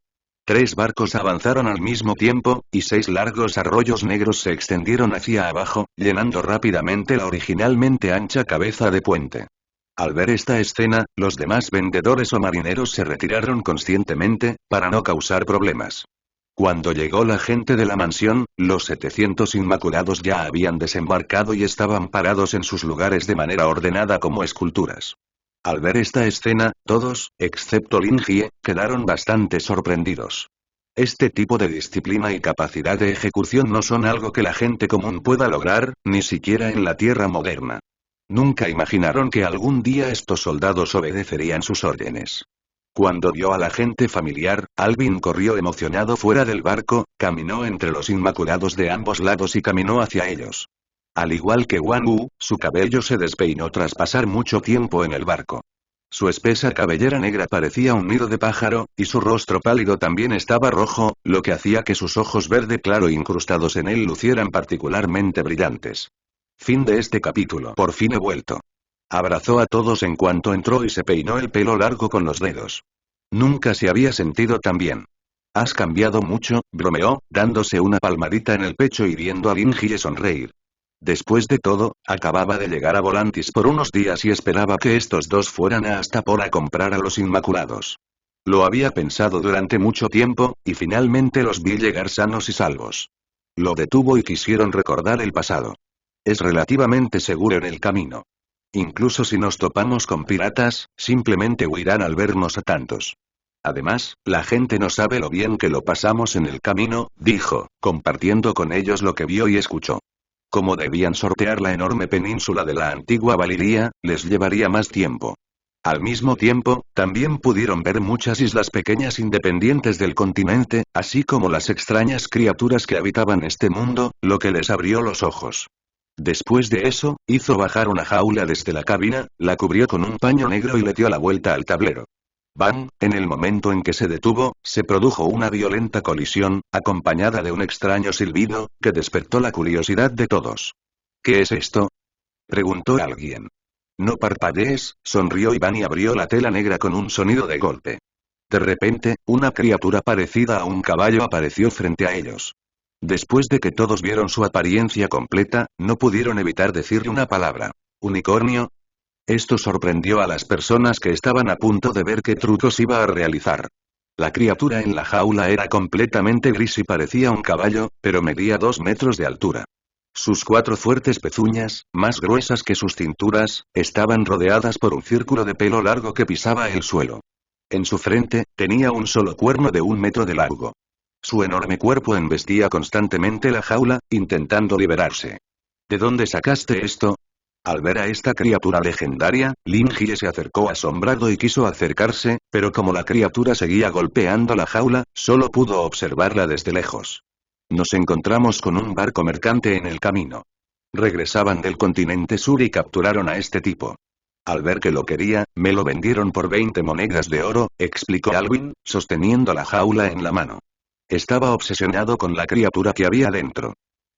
3 barcos avanzaron al mismo tiempo, y 6 largos arroyos negros se extendieron hacia abajo, llenando rápidamente la originalmente ancha cabeza de puente. Al ver esta escena, los demás vendedores o marineros se retiraron conscientemente, para no causar problemas. Cuando llegó la gente de la mansión, los 700 Inmaculados ya habían desembarcado y estaban parados en sus lugares de manera ordenada como esculturas. Al ver esta escena, todos, excepto Lin Jie, quedaron bastante sorprendidos. Este tipo de disciplina y capacidad de ejecución no son algo que la gente común pueda lograr, ni siquiera en la Tierra moderna. Nunca imaginaron que algún día estos soldados obedecerían sus órdenes. Cuando vio a la gente familiar, Alvin corrió emocionado fuera del barco, caminó entre los Inmaculados de ambos lados y caminó hacia ellos. Al igual que Wang Wu, su cabello se despeinó tras pasar mucho tiempo en el barco. Su espesa cabellera negra parecía un nido de pájaro, y su rostro pálido también estaba rojo, lo que hacía que sus ojos verde claro incrustados en él lucieran particularmente brillantes. Fin de este capítulo. Por fin he vuelto. Abrazó a todos en cuanto entró y se peinó el pelo largo con los dedos. Nunca se había sentido tan bien. Has cambiado mucho, bromeó, dándose una palmadita en el pecho y viendo a Lin Jie sonreír. Después de todo, acababa de llegar a Volantis por unos días y esperaba que estos dos fueran a Astapor a comprar a los Inmaculados. Lo había pensado durante mucho tiempo, y finalmente los vi llegar sanos y salvos. Lo detuvo y quisieron recordar el pasado. Es relativamente seguro en el camino. Incluso si nos topamos con piratas, simplemente huirán al vernos a tantos. Además, la gente no sabe lo bien que lo pasamos en el camino, dijo, compartiendo con ellos lo que vio y escuchó. Como debían sortear la enorme península de la antigua Valiria, les llevaría más tiempo. Al mismo tiempo, también pudieron ver muchas islas pequeñas independientes del continente, así como las extrañas criaturas que habitaban este mundo, lo que les abrió los ojos. Después de eso, hizo bajar una jaula desde la cabina, la cubrió con un paño negro y le dio la vuelta al tablero. ¡Bam! En el momento en que se detuvo, se produjo una violenta colisión, acompañada de un extraño silbido, que despertó la curiosidad de todos. ¿Qué es esto?, preguntó alguien. No parpadees, sonrió Iván y abrió la tela negra con un sonido de golpe. De repente, una criatura parecida a un caballo apareció frente a ellos. Después de que todos vieron su apariencia completa, no pudieron evitar decirle una palabra. ¿Unicornio? Esto sorprendió a las personas que estaban a punto de ver qué trucos iba a realizar. La criatura en la jaula era completamente gris y parecía un caballo, pero medía 2 metros de altura. Sus 4 fuertes pezuñas, más gruesas que sus cinturas, estaban rodeadas por un círculo de pelo largo que pisaba el suelo. En su frente, tenía un solo cuerno de 1 metro de largo. Su enorme cuerpo embestía constantemente la jaula, intentando liberarse. ¿De dónde sacaste esto? Al ver a esta criatura legendaria, Lin Jie se acercó asombrado y quiso acercarse, pero como la criatura seguía golpeando la jaula, solo pudo observarla desde lejos. Nos encontramos con un barco mercante en el camino. Regresaban del continente sur y capturaron a este tipo. Al ver que lo quería, me lo vendieron por 20 monedas de oro, explicó Alvin, sosteniendo la jaula en la mano. Estaba obsesionado con la criatura que había dentro.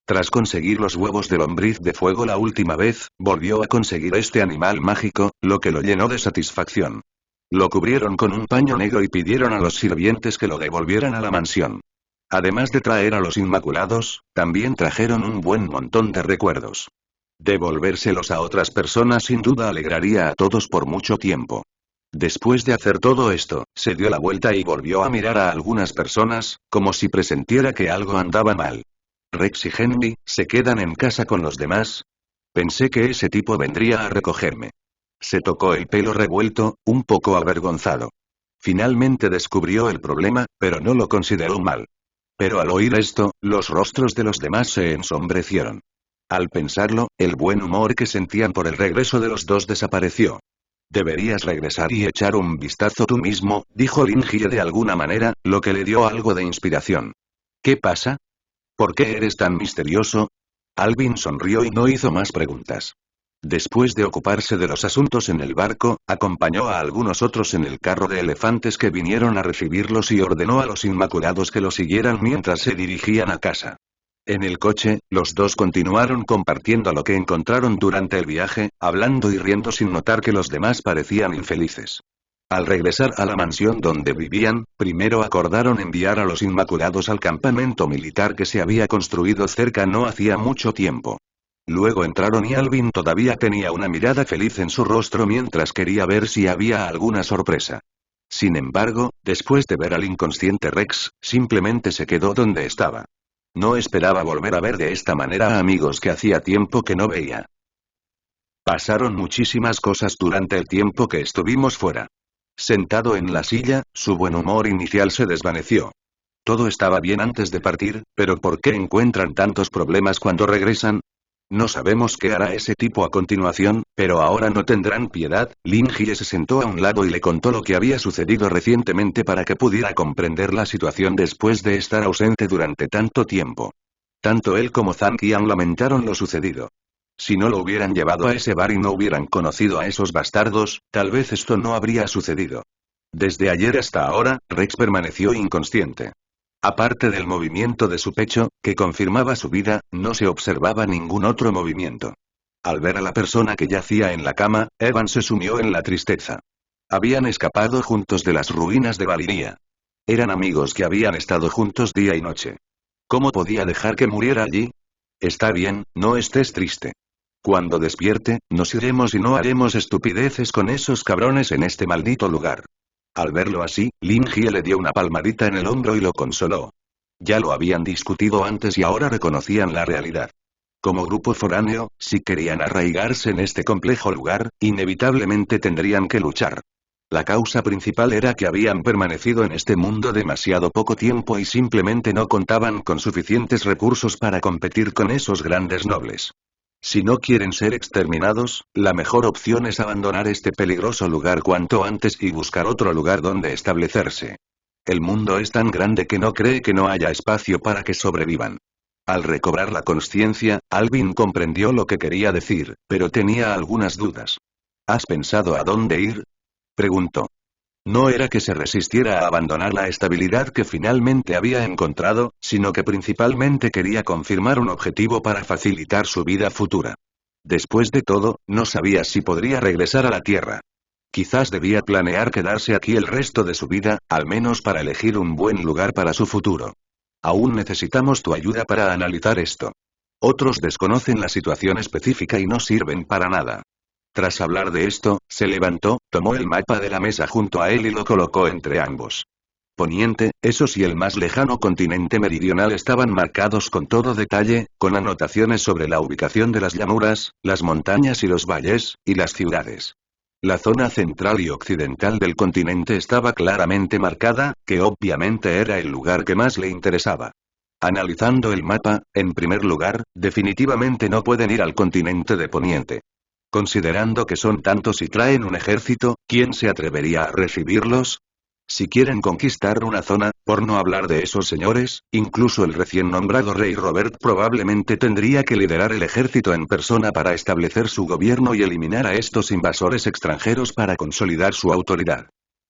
Tras conseguir los huevos de lombriz de fuego la última vez, volvió a conseguir este animal mágico, lo que lo llenó de satisfacción. Lo cubrieron con un paño negro y pidieron a los sirvientes que lo devolvieran a la mansión. Además de traer a los Inmaculados, también trajeron un buen montón de recuerdos. Devolvérselos a otras personas sin duda alegraría a todos por mucho tiempo. Después de hacer todo esto, se dio la vuelta y volvió a mirar a algunas personas, como si presintiera que algo andaba mal. ¿Rex y Henry se quedan en casa con los demás? Pensé que ese tipo vendría a recogerme. Se tocó el pelo revuelto, un poco avergonzado. Finalmente descubrió el problema, pero no lo consideró mal. Pero al oír esto, los rostros de los demás se ensombrecieron. Al pensarlo, el buen humor que sentían por el regreso de los dos desapareció. Deberías regresar y echar un vistazo tú mismo, dijo Lin Jie de alguna manera, lo que le dio algo de inspiración. ¿Qué pasa? ¿Por qué eres tan misterioso? Alvin sonrió y no hizo más preguntas. Después de ocuparse de los asuntos en el barco, acompañó a algunos otros en el carro de elefantes que vinieron a recibirlos y ordenó a los Inmaculados que lo siguieran mientras se dirigían a casa. En el coche, los dos continuaron compartiendo lo que encontraron durante el viaje, hablando y riendo sin notar que los demás parecían infelices. Al regresar a la mansión donde vivían, primero acordaron enviar a los Inmaculados al campamento militar que se había construido cerca no hacía mucho tiempo. Luego entraron y Alvin todavía tenía una mirada feliz en su rostro mientras quería ver si había alguna sorpresa. Sin embargo, después de ver al inconsciente Rex, simplemente se quedó donde estaba. No esperaba volver a ver de esta manera a amigos que hacía tiempo que no veía. Pasaron muchísimas cosas durante el tiempo que estuvimos fuera. Sentado en la silla, su buen humor inicial se desvaneció. Todo estaba bien antes de partir, pero ¿por qué encuentran tantos problemas cuando regresan? No sabemos qué hará ese tipo a continuación, pero ahora no tendrán piedad. Lin Jie se sentó a un lado y le contó lo que había sucedido recientemente para que pudiera comprender la situación después de estar ausente durante tanto tiempo. Tanto él como Zhang Qian lamentaron lo sucedido. Si no lo hubieran llevado a ese bar y no hubieran conocido a esos bastardos, tal vez esto no habría sucedido. Desde ayer hasta ahora, Rex permaneció inconsciente. Aparte del movimiento de su pecho, que confirmaba su vida, no se observaba ningún otro movimiento. Al ver a la persona que yacía en la cama, Evan se sumió en la tristeza. Habían escapado juntos de las ruinas de Valiria. Eran amigos que habían estado juntos día y noche. ¿Cómo podía dejar que muriera allí? Está bien, no estés triste. Cuando despierte, nos iremos y no haremos estupideces con esos cabrones en este maldito lugar. Al verlo así, Lin Jie le dio una palmadita en el hombro y lo consoló. Ya lo habían discutido antes y ahora reconocían la realidad. Como grupo foráneo, si querían arraigarse en este complejo lugar, inevitablemente tendrían que luchar. La causa principal era que habían permanecido en este mundo demasiado poco tiempo y simplemente no contaban con suficientes recursos para competir con esos grandes nobles. Si no quieren ser exterminados, la mejor opción es abandonar este peligroso lugar cuanto antes y buscar otro lugar donde establecerse. El mundo es tan grande que no cree que no haya espacio para que sobrevivan. Al recobrar la consciencia, Alvin comprendió lo que quería decir, pero tenía algunas dudas. ¿Has pensado a dónde ir? Preguntó. No era que se resistiera a abandonar la estabilidad que finalmente había encontrado, sino que principalmente quería confirmar un objetivo para facilitar su vida futura. Después de todo, no sabía si podría regresar a la Tierra. Quizás debía planear quedarse aquí el resto de su vida, al menos para elegir un buen lugar para su futuro. Aún necesitamos tu ayuda para analizar esto. Otros desconocen la situación específica y no sirven para nada. Tras hablar de esto, se levantó, tomó el mapa de la mesa junto a él y lo colocó entre ambos. Poniente, esos y el más lejano continente meridional estaban marcados con todo detalle, con anotaciones sobre la ubicación de las llanuras, las montañas y los valles, y las ciudades. La zona central y occidental del continente estaba claramente marcada, que obviamente era el lugar que más le interesaba. Analizando el mapa, en primer lugar, definitivamente no pueden ir al continente de Poniente. Considerando que son tantos y traen un ejército, ¿quién se atrevería a recibirlos? Si quieren conquistar una zona, por no hablar de esos señores, incluso el recién nombrado rey Robert probablemente tendría que liderar el ejército en persona para establecer su gobierno y eliminar a estos invasores extranjeros para consolidar su autoridad.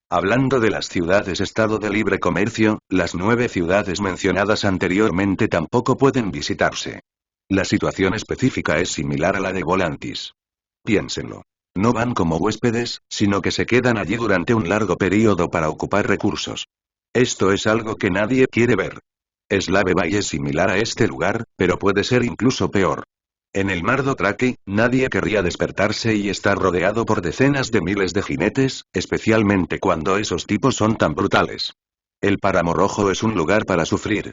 Hablando de las ciudades-estado de libre comercio, las 9 ciudades mencionadas anteriormente tampoco pueden visitarse. La situación específica es similar a la de Volantis. Piénsenlo. No van como huéspedes, sino que se quedan allí durante un largo periodo para ocupar recursos. Esto es algo que nadie quiere ver. Slave Bay es similar a este lugar, pero puede ser incluso peor. En el mar Dothraki, nadie querría despertarse y estar rodeado por decenas de miles de jinetes, especialmente cuando esos tipos son tan brutales. El Páramo Rojo es un lugar para sufrir.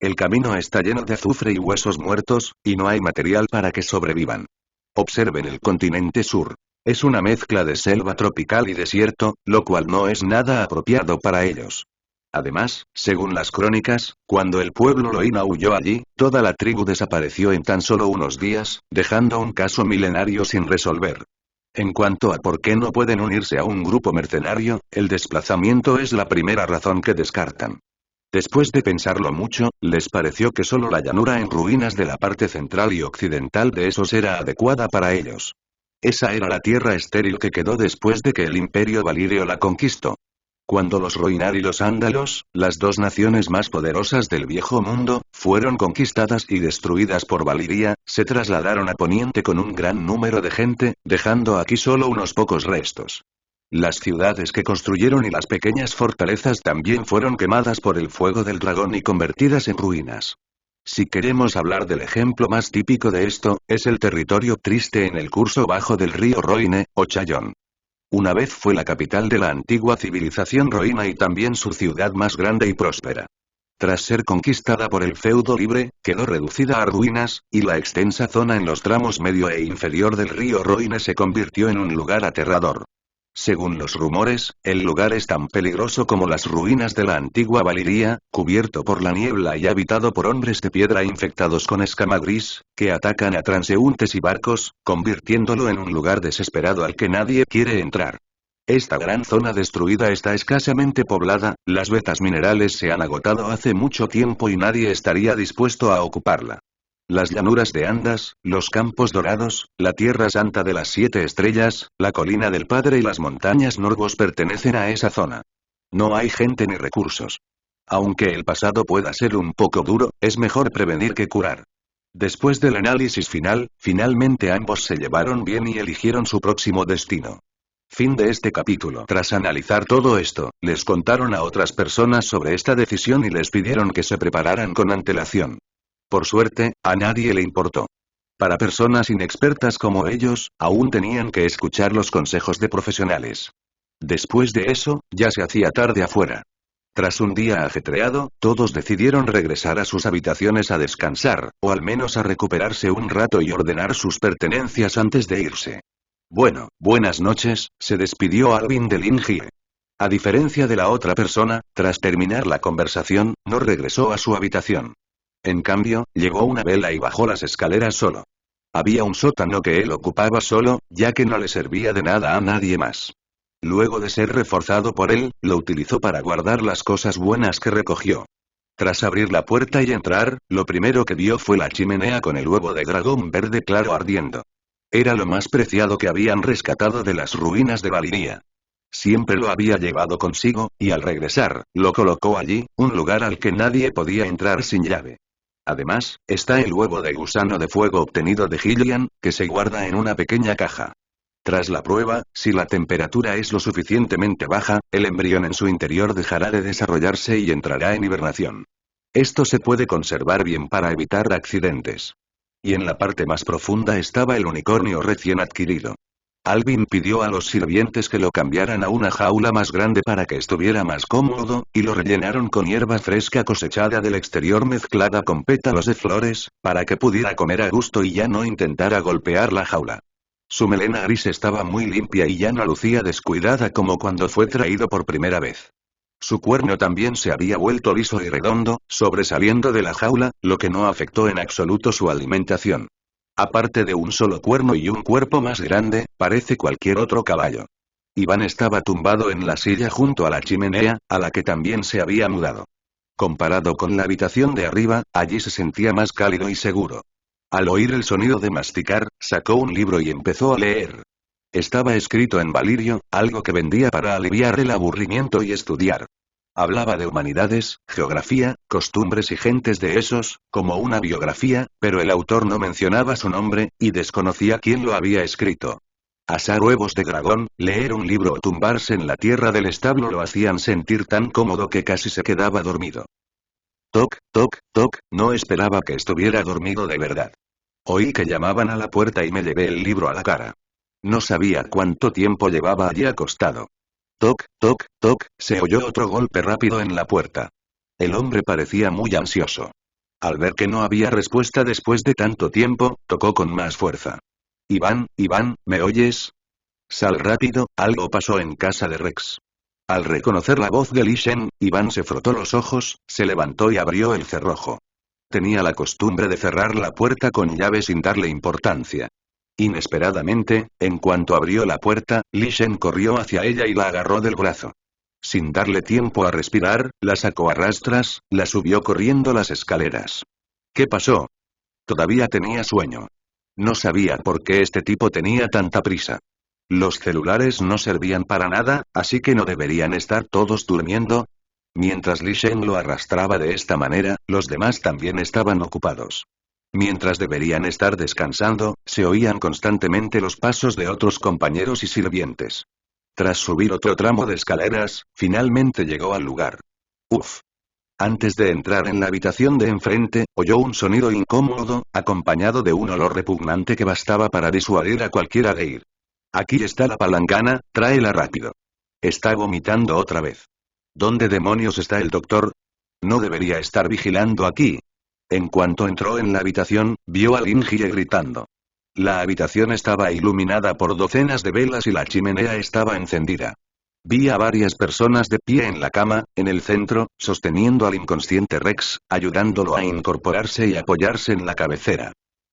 El camino está lleno de azufre y huesos muertos, y no hay material para que sobrevivan. Observen el continente sur. Es una mezcla de selva tropical y desierto, lo cual no es nada apropiado para ellos. Además, según las crónicas, cuando el pueblo Loina huyó allí, toda la tribu desapareció en tan solo unos días, dejando un caso milenario sin resolver. En cuanto a por qué no pueden unirse a un grupo mercenario, el desplazamiento es la primera razón que descartan. Después de pensarlo mucho, les pareció que solo la llanura en ruinas de la parte central y occidental de esos era adecuada para ellos. Esa era la tierra estéril que quedó después de que el imperio valirio la conquistó. Cuando los Roinar y los Ándalos, las dos naciones más poderosas del viejo mundo, fueron conquistadas y destruidas por Valiria, se trasladaron a Poniente con un gran número de gente, dejando aquí solo unos pocos restos. Las ciudades que construyeron y las pequeñas fortalezas también fueron quemadas por el fuego del dragón y convertidas en ruinas. Si queremos hablar del ejemplo más típico de esto, es el territorio triste en el curso bajo del río Roine, o Chayón. Una vez fue la capital de la antigua civilización Roina y también su ciudad más grande y próspera. Tras ser conquistada por el feudo libre, quedó reducida a ruinas, y la extensa zona en los tramos medio e inferior del río Roine se convirtió en un lugar aterrador. Según los rumores, el lugar es tan peligroso como las ruinas de la antigua Valiria, cubierto por la niebla y habitado por hombres de piedra infectados con escama gris, que atacan a transeúntes y barcos, convirtiéndolo en un lugar desesperado al que nadie quiere entrar. Esta gran zona destruida está escasamente poblada, las vetas minerales se han agotado hace mucho tiempo y nadie estaría dispuesto a ocuparla. Las llanuras de Andas, los campos dorados, la tierra santa de las 7 estrellas, la colina del Padre y las montañas Norgos pertenecen a esa zona. No hay gente ni recursos. Aunque el pasado pueda ser un poco duro, es mejor prevenir que curar. Después del análisis final, finalmente ambos se llevaron bien y eligieron su próximo destino. Fin de este capítulo. Tras analizar todo esto, les contaron a otras personas sobre esta decisión y les pidieron que se prepararan con antelación. Por suerte, a nadie le importó. Para personas inexpertas como ellos, aún tenían que escuchar los consejos de profesionales. Después de eso, ya se hacía tarde afuera. Tras un día ajetreado, todos decidieron regresar a sus habitaciones a descansar, o al menos a recuperarse un rato y ordenar sus pertenencias antes de irse. Bueno, buenas noches, se despidió Alvin de Lingie. A diferencia de la otra persona, tras terminar la conversación, no regresó a su habitación. En cambio, llevó una vela y bajó las escaleras solo. Había un sótano que él ocupaba solo, ya que no le servía de nada a nadie más. Luego de ser reforzado por él, lo utilizó para guardar las cosas buenas que recogió. Tras abrir la puerta y entrar, lo primero que vio fue la chimenea con el huevo de dragón verde claro ardiendo. Era lo más preciado que habían rescatado de las ruinas de Valiria. Siempre lo había llevado consigo, y al regresar, lo colocó allí, un lugar al que nadie podía entrar sin llave. Además, está el huevo de gusano de fuego obtenido de Gillian, que se guarda en una pequeña caja. Tras la prueba, si la temperatura es lo suficientemente baja, el embrión en su interior dejará de desarrollarse y entrará en hibernación. Esto se puede conservar bien para evitar accidentes. Y en la parte más profunda estaba el unicornio recién adquirido. Alvin pidió a los sirvientes que lo cambiaran a una jaula más grande para que estuviera más cómodo, y lo rellenaron con hierba fresca cosechada del exterior mezclada con pétalos de flores, para que pudiera comer a gusto y ya no intentara golpear la jaula. Su melena gris estaba muy limpia y ya no lucía descuidada como cuando fue traído por primera vez. Su cuerno también se había vuelto liso y redondo, sobresaliendo de la jaula, lo que no afectó en absoluto su alimentación. Aparte de un solo cuerno y un cuerpo más grande, parece cualquier otro caballo. Iván estaba tumbado en la silla junto a la chimenea, a la que también se había mudado. Comparado con la habitación de arriba, allí se sentía más cálido y seguro. Al oír el sonido de masticar, sacó un libro y empezó a leer. Estaba escrito en valirio, algo que vendía para aliviar el aburrimiento y estudiar. Hablaba de humanidades, geografía, costumbres y gentes de esos, como una biografía, pero el autor no mencionaba su nombre, y desconocía quién lo había escrito. Asar huevos de dragón, leer un libro o tumbarse en la tierra del establo lo hacían sentir tan cómodo que casi se quedaba dormido. Toc, toc, toc, no esperaba que estuviera dormido de verdad. Oí que llamaban a la puerta y me llevé el libro a la cara. No sabía cuánto tiempo llevaba allí acostado. Toc, toc, toc, se oyó otro golpe rápido en la puerta. El hombre parecía muy ansioso. Al ver que no había respuesta después de tanto tiempo, tocó con más fuerza. Iván, ¿me oyes? Sal rápido, algo pasó en casa de Rex. Al reconocer la voz de Li Shen, Iván se frotó los ojos, se levantó y abrió el cerrojo. Tenía la costumbre de cerrar la puerta con llave sin darle importancia. Inesperadamente, en cuanto abrió la puerta, Li Shen corrió hacia ella y la agarró del brazo. Sin darle tiempo a respirar, la sacó a rastras, la subió corriendo las escaleras. ¿Qué pasó? Todavía tenía sueño. No sabía por qué este tipo tenía tanta prisa. Los celulares no servían para nada, así que no deberían estar todos durmiendo. Mientras Li Shen lo arrastraba de esta manera, los demás también estaban ocupados. Mientras deberían estar descansando, se oían constantemente los pasos de otros compañeros y sirvientes. Tras subir otro tramo de escaleras, finalmente llegó al lugar. Uf. Antes de entrar en la habitación de enfrente, oyó un sonido incómodo, acompañado de un olor repugnante que bastaba para disuadir a cualquiera de ir. Aquí está la palangana, tráela rápido. Está vomitando otra vez. ¿Dónde demonios está el doctor? No debería estar vigilando aquí. En cuanto entró en la habitación, vio a Lin Jie gritando. La habitación estaba iluminada por docenas de velas y la chimenea estaba encendida. Vi a varias personas de pie en la cama, en el centro, sosteniendo al inconsciente Rex, ayudándolo a incorporarse y apoyarse en la cabecera.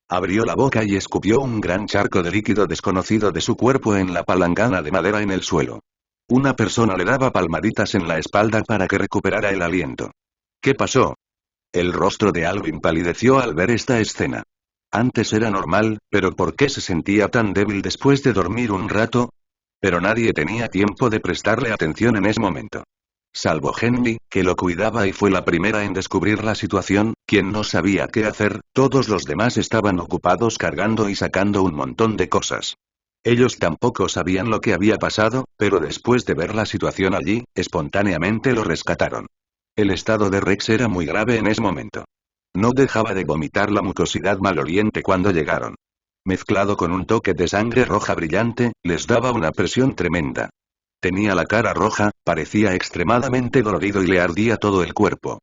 Abrió la boca y escupió un gran charco de líquido desconocido de su cuerpo en la palangana de madera en el suelo. Una persona le daba palmaditas en la espalda para que recuperara el aliento. ¿Qué pasó? El rostro de Alvin palideció al ver esta escena. Antes era normal, pero ¿por qué se sentía tan débil después de dormir un rato? Pero nadie tenía tiempo de prestarle atención en ese momento. Salvo Henry, que lo cuidaba y fue la primera en descubrir la situación, quien no sabía qué hacer, todos los demás estaban ocupados cargando y sacando un montón de cosas. Ellos tampoco sabían lo que había pasado, pero después de ver la situación allí, espontáneamente lo rescataron. El estado de Rex era muy grave en ese momento. No dejaba de vomitar la mucosidad maloliente cuando llegaron. Mezclado con un toque de sangre roja brillante, les daba una presión tremenda. Tenía la cara roja, parecía extremadamente dolorido y le ardía todo el cuerpo.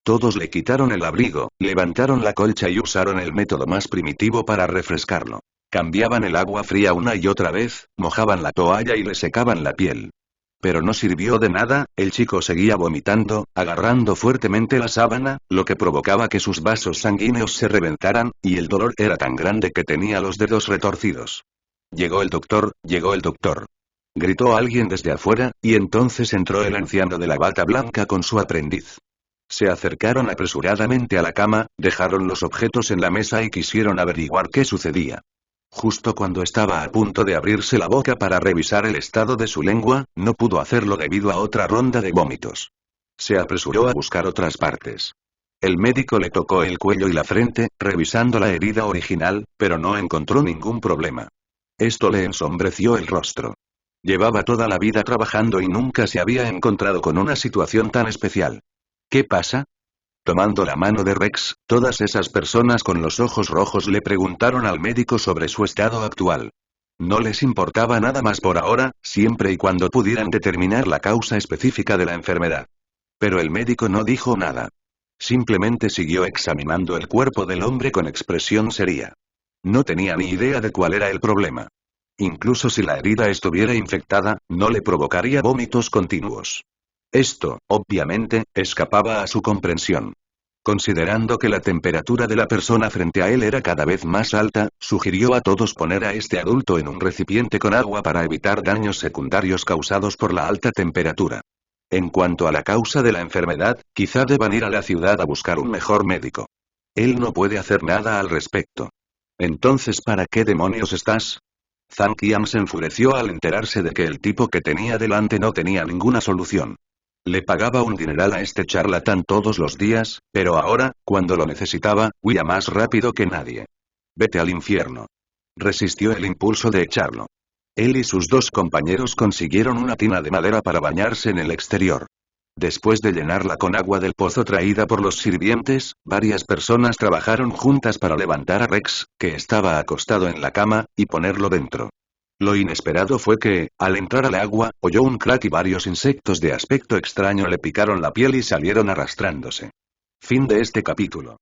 Todos le quitaron el abrigo, levantaron la colcha y usaron el método más primitivo para refrescarlo. Cambiaban el agua fría una y otra vez, mojaban la toalla y le secaban la piel. Pero no sirvió de nada, el chico seguía vomitando, agarrando fuertemente la sábana, lo que provocaba que sus vasos sanguíneos se reventaran, y el dolor era tan grande que tenía los dedos retorcidos. Llegó el doctor, llegó el doctor. Gritó alguien desde afuera, y entonces entró el anciano de la bata blanca con su aprendiz. Se acercaron apresuradamente a la cama, dejaron los objetos en la mesa y quisieron averiguar qué sucedía. Justo cuando estaba a punto de abrirse la boca para revisar el estado de su lengua, no pudo hacerlo debido a otra ronda de vómitos. Se apresuró a buscar otras partes. El médico le tocó el cuello y la frente, revisando la herida original, pero no encontró ningún problema. Esto le ensombreció el rostro. Llevaba toda la vida trabajando y nunca se había encontrado con una situación tan especial. ¿Qué pasa? Tomando la mano de Rex, todas esas personas con los ojos rojos le preguntaron al médico sobre su estado actual. No les importaba nada más por ahora, siempre y cuando pudieran determinar la causa específica de la enfermedad. Pero el médico no dijo nada. Simplemente siguió examinando el cuerpo del hombre con expresión seria. No tenía ni idea de cuál era el problema. Incluso si la herida estuviera infectada, no le provocaría vómitos continuos. Esto, obviamente, escapaba a su comprensión. Considerando que la temperatura de la persona frente a él era cada vez más alta, sugirió a todos poner a este adulto en un recipiente con agua para evitar daños secundarios causados por la alta temperatura. En cuanto a la causa de la enfermedad, quizá deban ir a la ciudad a buscar un mejor médico. Él no puede hacer nada al respecto. Entonces, ¿para qué demonios estás? Zhang Qian se enfureció al enterarse de que el tipo que tenía delante no tenía ninguna solución. Le pagaba un dineral a este charlatán todos los días, pero ahora, cuando lo necesitaba, huía más rápido que nadie. Vete al infierno. Resistió el impulso de echarlo. Él y sus dos compañeros consiguieron una tina de madera para bañarse en el exterior. Después de llenarla con agua del pozo traída por los sirvientes, varias personas trabajaron juntas para levantar a Rex, que estaba acostado en la cama, y ponerlo dentro. Lo inesperado fue que, al entrar al agua, oyó un crack y varios insectos de aspecto extraño le picaron la piel y salieron arrastrándose. Fin de este capítulo.